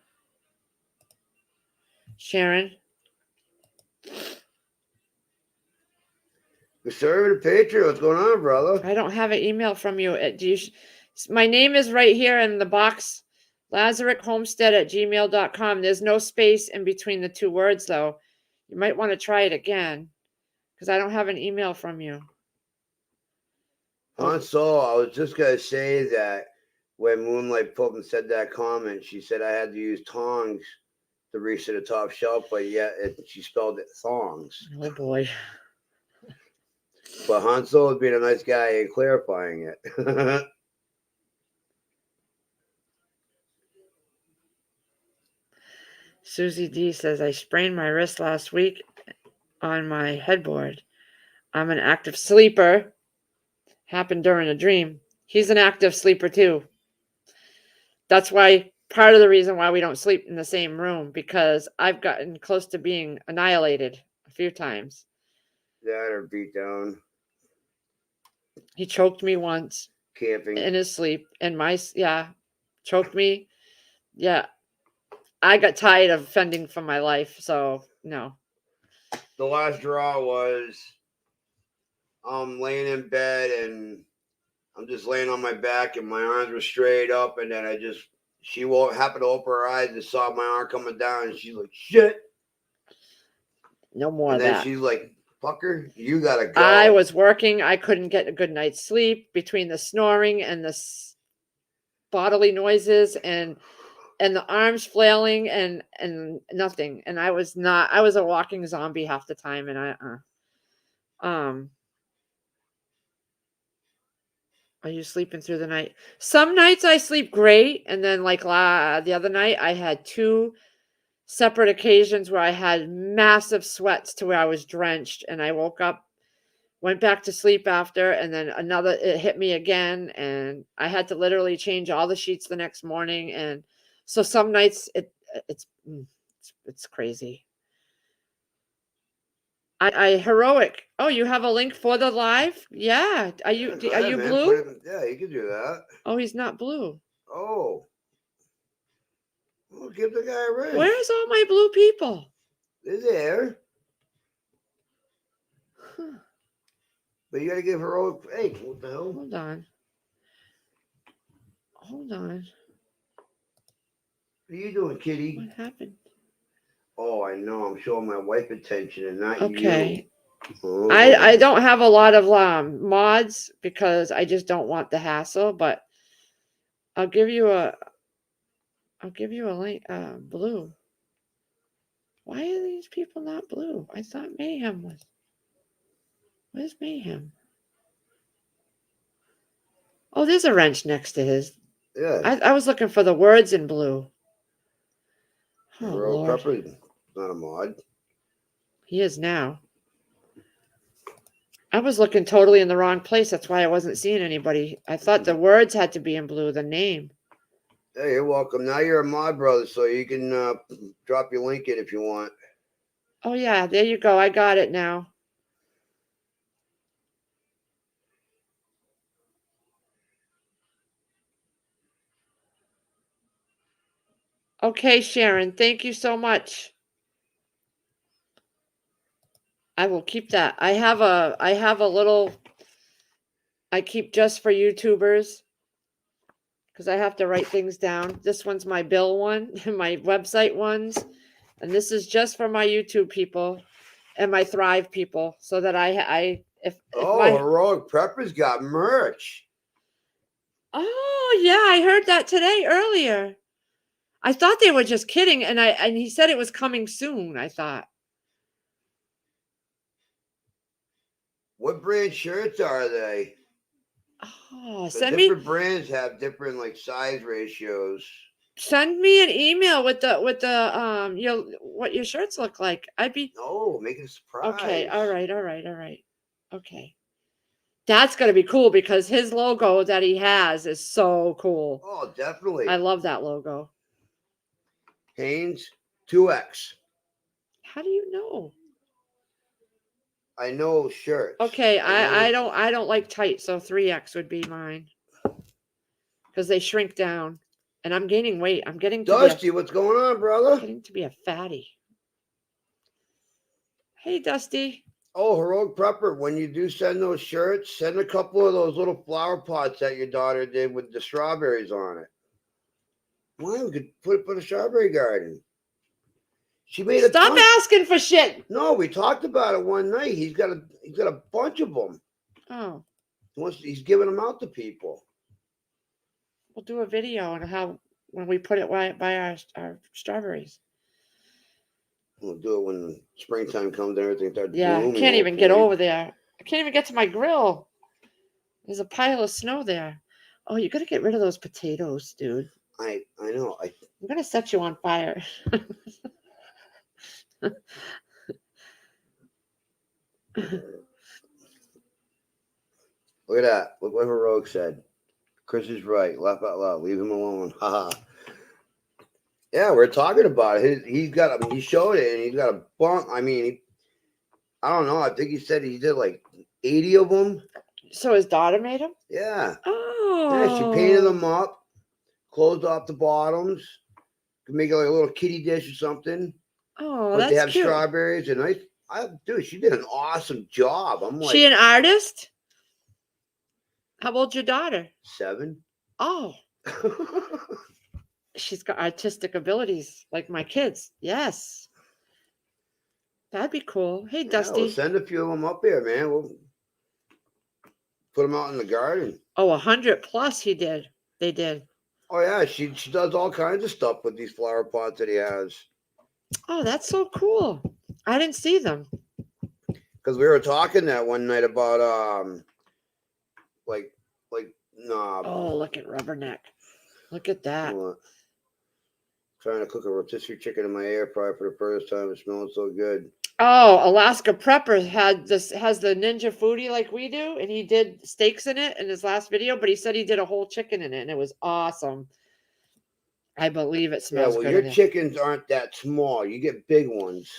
Sharon. Conservative Patriot, what's going on, brother? I don't have an email from you. My name is right here in the box, lazarickhomestead@gmail.com. There's no space in between the 2 words, though. You might want to try it again because I don't have an email from you. Han Solo, I was just going to say that when Moonlight Pulpin said that comment, she said I had to use tongs to reach to the top shelf, but yet she spelled it thongs. Oh, boy. But Han Solo being a nice guy and clarifying it. Susie D says, I sprained my wrist last week on my headboard. I'm an active sleeper. Happened during a dream. He's an active sleeper too. That's why part of the reason why we don't sleep in the same room, because I've gotten close to being annihilated a few times. That or beat down, He choked me once camping. in his sleep, and choked me. Yeah, I got tired of fending for my life, so no. The last draw was I'm laying in bed and I'm just laying on my back and my arms were straight up, and then she won't happen to open her eyes and saw my arm coming down, and she's like, shit. No more And of then that. she's like, fucker, you gotta go. I was working. I couldn't get a good night's sleep between the snoring and the bodily noises and the arms flailing and nothing. And I was a walking zombie half the time. And are you sleeping through the night? Some nights I sleep great. And then like the other night I had 2 separate occasions where I had massive sweats to where I was drenched, and I woke up, went back to sleep after, and then it hit me again, and I had to literally change all the sheets the next morning. And so some nights it's crazy. I heroic. Oh, you have a link for the live? Yeah. Are you Man, blue? yeah, you can do that. Oh, he's not blue. Oh. Well, give the guy a ring. Where's all my blue people? They're there. Huh. But you gotta give heroic. Hey, what the hell? Hold on. Hold on. What are you doing, kitty? What happened? Oh, I know. I'm showing my wife attention and not Okay. you. Oh. I don't have a lot of mods because I just don't want the hassle, but I'll give you a link. Blue. Why are these people not blue? I thought Mayhem was. Where's Mayhem? Oh, there's a wrench next to his. Yeah. I was looking for the words in blue. Oh, Earl Lord. Pepper, not a mod. He is now. I was looking totally in the wrong place. That's why I wasn't seeing anybody. I thought the words had to be in blue, the name. Hey, you're welcome. Now you're a mod, brother, so you can drop your link in if you want. Oh, yeah, there you go. I got it now. Okay, Sharon, thank you so much. I will keep that. I have a little I keep just for YouTubers because I have to write things down. This one's my bill one, my website ones, and this is just for my YouTube people and my Thrive people, so that if my Heroic Pepper's got merch. Oh yeah, I heard that today earlier. I thought they were just kidding, and he said it was coming soon. I thought. What brand shirts are they? Oh, Different brands have different like size ratios. Send me an email with the what your shirts look like. I'd be make it a surprise. Okay, all right. Okay. That's gonna be cool because his logo that he has is so cool. Oh, definitely. I love that logo. Hanes 2X. How do you know? I know shirts. Okay, I don't like tight, so 3X would be mine. Because they shrink down. And I'm gaining weight. I'm getting to Dusty, what's going on, brother? Getting to be a fatty. Hey, Dusty. Oh, Heroic Prepper, when you do send those shirts, send a couple of those little flower pots that your daughter did with the strawberries on it. Why? We could put a strawberry garden. She made Stop asking for shit. No, we talked about it one night. He's got a bunch of them. Oh. He's giving them out to people. We'll do a video on when we put it by our strawberries. We'll do it when springtime comes and everything starts blooming. Yeah, I can't even get over there. I can't even get to my grill. There's a pile of snow there. Oh, you got to get rid of those potatoes, dude. I know. I'm going to set you on fire. Look at that. Look what Heroic said. Chris is right. Laugh out loud. Leave him alone. Haha. Yeah, we're talking about it. He showed it, and he's got a bunk. I mean, I don't know. I think he said he did like 80 of them. So his daughter made them? Yeah. Oh. Yeah, she painted them up, closed off the bottoms, could make it like a little kitty dish or something. Oh, But they that's have cute. strawberries and dude, she did an awesome job. I'm like She an artist? How old's your daughter? 7. Oh, she's got artistic abilities like my kids. Yes. That'd be cool. Hey, Yeah, Dusty. we'll send a few of them up here, man. We'll put them out in the garden. Oh, 100 plus he did. They did. Oh yeah, she does all kinds of stuff with these flower pots that he has. Oh, that's so cool. I didn't see them. Because we were talking that one night about Oh, look at Rubberneck. Look at that. Trying to cook a rotisserie chicken in my air fryer for the first time. It smells so good. Oh, Alaska Prepper has the Ninja Foodie like we do, and he did steaks in it in his last video, but he said he did a whole chicken in it, and it was awesome. I believe it smells good. Your chickens aren't that small. You get big ones.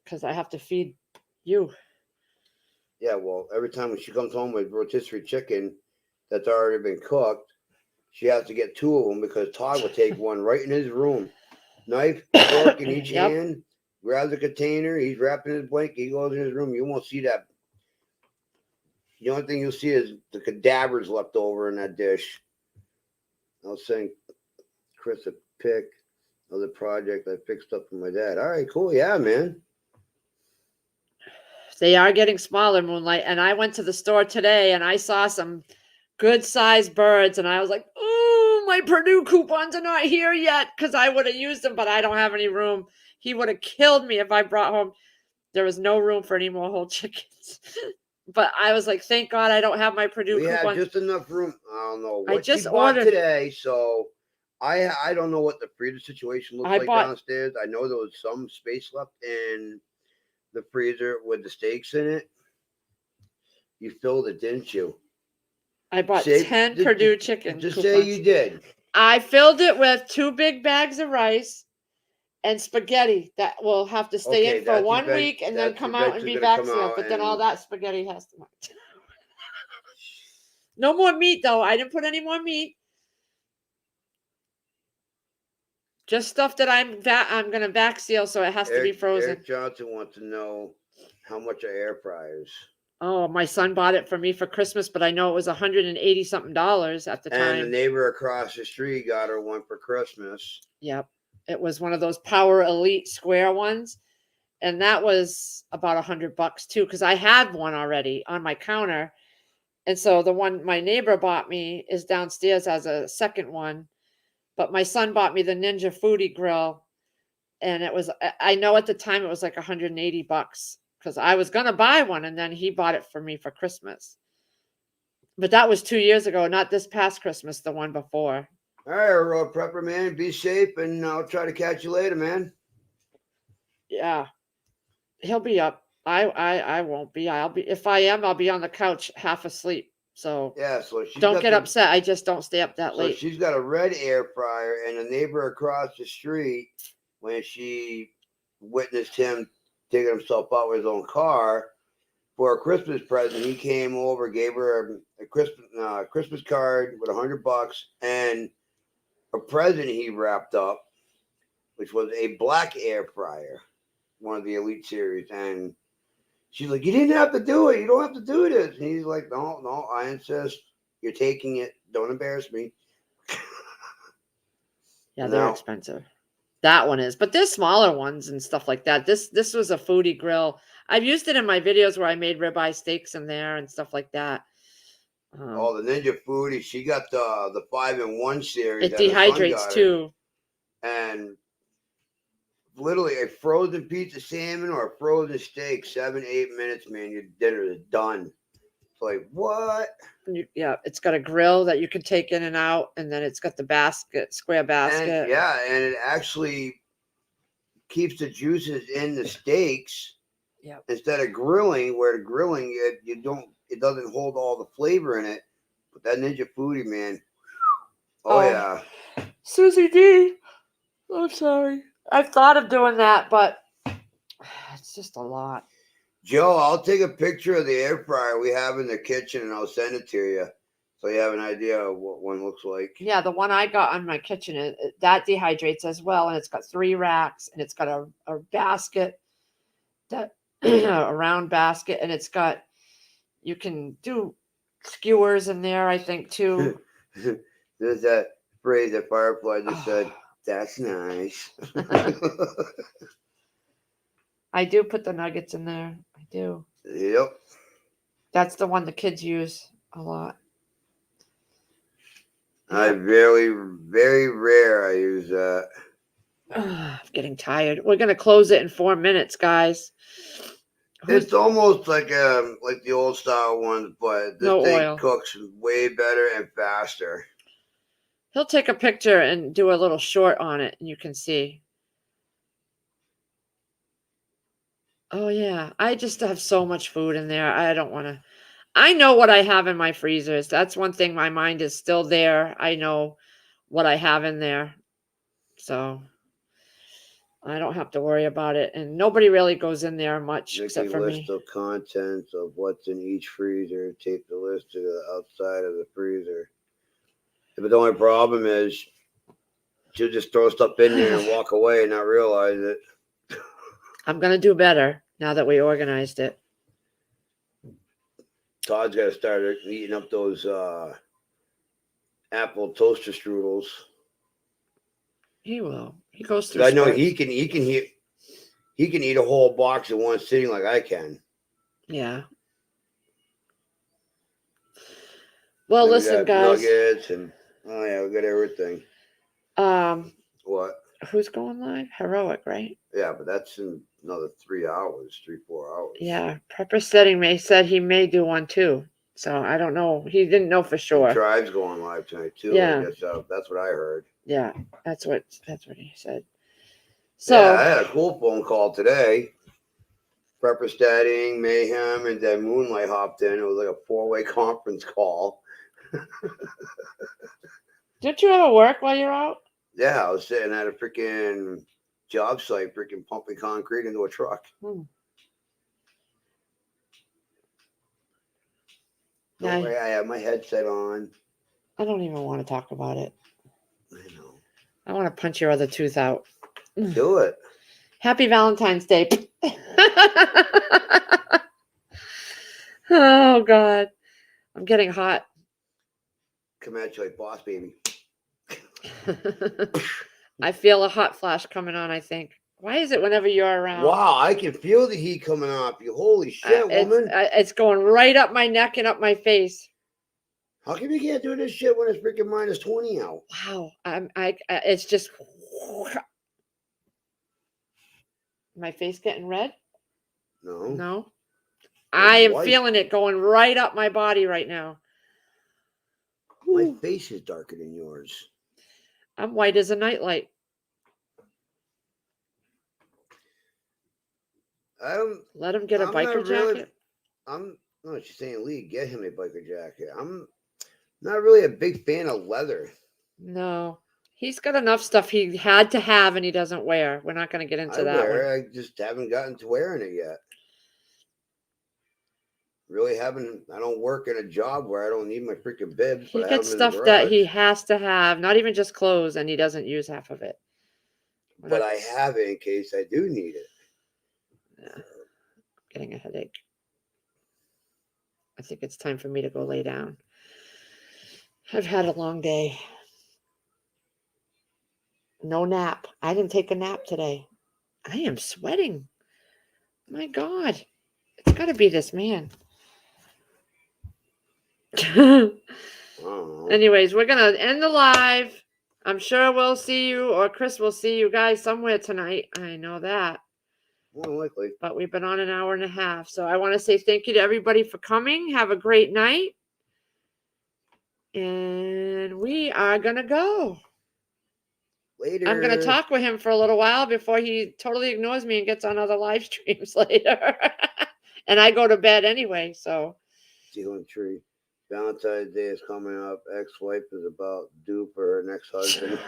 Because I have to feed you. Yeah, well, every time when she comes home with rotisserie chicken that's already been cooked, she has to get 2 of them because Todd will take one right in his room. Knife, fork in each hand, grabs a container, he's wrapping his blanket, he goes in his room. You won't see that. The only thing you'll see is the cadavers left over in that dish. I was saying, Chris, a pic of the project I fixed up for my dad. All right, cool. Yeah, man. They are getting smaller, Moonlight. And I went to the store today and I saw some good sized birds. And I was like, oh, my Purdue coupons are not here yet because I would have used them, but I don't have any room. He would have killed me if I brought home. There was no room for any more whole chickens. But I was like, thank God I don't have my Purdue coupons. We have just enough room. I don't know what I just she bought ordered today, so I don't know what the freezer situation looks like downstairs. I know there was some space left in the freezer with the steaks in it. You filled it, didn't you? I bought 10 Purdue chicken Just coupons. say you did. I filled it with 2 big bags of rice and spaghetti that will have to stay in for 1 week and then come out and be vaccinated. But then all that spaghetti has to melt. No more meat, though. I didn't put any more meat. Just stuff that I'm going to vac seal, so it has to be frozen. Eric Johnson wants to know how much are air fryers. Oh, my son bought it for me for Christmas, but I know it was $180 something at the time. And the neighbor across the street got her one for Christmas. Yep. It was one of those Power Elite square ones. And that was about $100 too, because I had one already on my counter. And so the one my neighbor bought me is downstairs as a second one. But my son bought me the Ninja Foodie grill. And it was, I know at the time it was like $180 because I was going to buy one. And then he bought it for me for Christmas. But that was 2 years ago, not this past Christmas, the one before. All right, Road Prepper, man. Be safe, and I'll try to catch you later, man. Yeah. He'll be up. I won't be. I'll be. If I am, I'll be on the couch half asleep. So yeah. So don't get upset. I just don't stay up that late. She's got a red air fryer, and a neighbor across the street, when she witnessed him taking himself out with his own car for a Christmas present, he came over, gave her a Christmas card with $100 and a present he wrapped up, which was a black air fryer, one of the Elite series. And she's like, you didn't have to do it. You don't have to do this. And he's like, no, I insist. You're taking it. Don't embarrass me. Yeah, they're expensive. That one is. But there's smaller ones and stuff like that. This was a foodie grill. I've used it in my videos where I made ribeye steaks in there and stuff like that. The Ninja Foodie. She got the 5-in-1 series. It dehydrates too. And literally a frozen piece of salmon or a frozen steak, 7-8 minutes, man, your dinner is done. It's like, what? Yeah, it's got a grill that you can take in and out, and then it's got the square basket. And it actually keeps the juices in the steaks. Yep. Instead of grilling, where the grilling it doesn't hold all the flavor in it. But that Ninja Foodie, man. Oh yeah. Susie D. I'm sorry. I've thought of doing that, but It's just a lot. Joe, I'll take a picture of the air fryer we have in the kitchen and I'll send it to you, so you have an idea of what one looks like. Yeah, the one I got on my kitchen, that dehydrates as well, and it's got 3 racks, and it's got a basket, that a round basket, and it's got, you can do skewers in there, I think, too. There's that phrase that Firefly just said. That's nice. I do put the nuggets in there. I do. Yep. That's the one the kids use a lot. I very rare I use that. I'm getting tired. We're gonna close it in 4 minutes, guys. It's almost like the old style ones, but this No thing oil. cooks way better and faster. He'll take a picture and do a little short on it, and you can see. Oh yeah, I just have so much food in there. I don't want to. I know what I have in my freezers. That's one thing. My mind is still there. I know what I have in there, so I don't have to worry about it. And nobody really goes in there much Make except a for list me. of contents of what's in each freezer. Tape the list to the outside of the freezer. But the only problem is she'll just throw stuff in there and walk away and not realize it. I'm gonna do better now that we organized it. Todd's got to start eating up those apple toaster strudels. He will. He goes through. I know spurts. he can eat a whole box in one sitting like I can. Yeah. Well, Then we listen, got guys. Nuggets and oh yeah, we got everything. What? Who's going live? Heroic, right? Yeah, but that's in another 3 hours, 3-4 hours. Yeah. Prepper Setting said he may do one too. So I don't know. He didn't know for sure. Tribe's going live tonight too. Yeah. I guess that's what I heard. Yeah, that's what he said. So yeah, I had a cool phone call today. Prepper Steading, Mayhem, and then Moonlight hopped in. It was like a 4-way conference call. Didn't you ever work while you're out? Yeah, I was sitting at a freaking job site, freaking pumping concrete into a truck. Yeah, I have my headset on. I don't even want to talk about it. I know. I want to punch your other tooth out. Do it. Happy Valentine's Day. Oh, God. I'm getting hot. Come at you like Boss Baby. I feel a hot flash coming on, I think. Why is it whenever you're around? Wow, I can feel the heat coming off you. Holy shit, woman. It's going right up my neck and up my face. How come you can't do this shit when it's freaking minus 20 out? Wow. It's just... My face getting red? No. No. I am white. feeling it going right up my body right now. My face is darker than yours. I'm white as a nightlight. Let him get a biker jacket. No, she's saying, Lee, get him a biker jacket. I'm not really a big fan of leather. No. He's got enough stuff he had to have and he doesn't wear. We're not going to get into that one. I just haven't gotten to wearing it yet. Really haven't. I don't work in a job where I don't need my freaking bibs. He gets stuff that he has to have, not even just clothes, and he doesn't use half of it. But I have it in case I do need it. Yeah. Getting a headache. I think it's time for me to go lay down. I've had a long day. No nap. I didn't take a nap today. I am sweating. My God. It's got to be this man. Anyways, we're going to end the live. I'm sure we'll see you, or Chris will see you guys somewhere tonight. I know that. More likely. But we've been on an hour and a half. So I want to say thank you to everybody for coming. Have a great night. And we are going to go. Later. I'm going to talk with him for a little while before he totally ignores me and gets on other live streams later. And I go to bed anyway, so. Stealing tree. Valentine's Day is coming up. Ex-wife is about due for her next husband.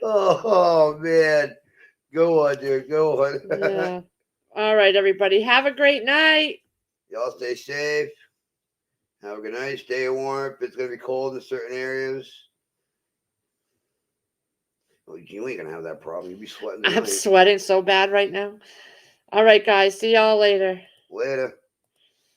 Oh man. Go on, dude. Go on. Yeah. All right, everybody. Have a great night. Y'all stay safe. Have a good night. Stay warm. It's gonna be cold in certain areas. Oh, you ain't gonna have that problem. You'll be sweating I'm tonight. sweating so bad right now. All right, guys. See y'all later. Later.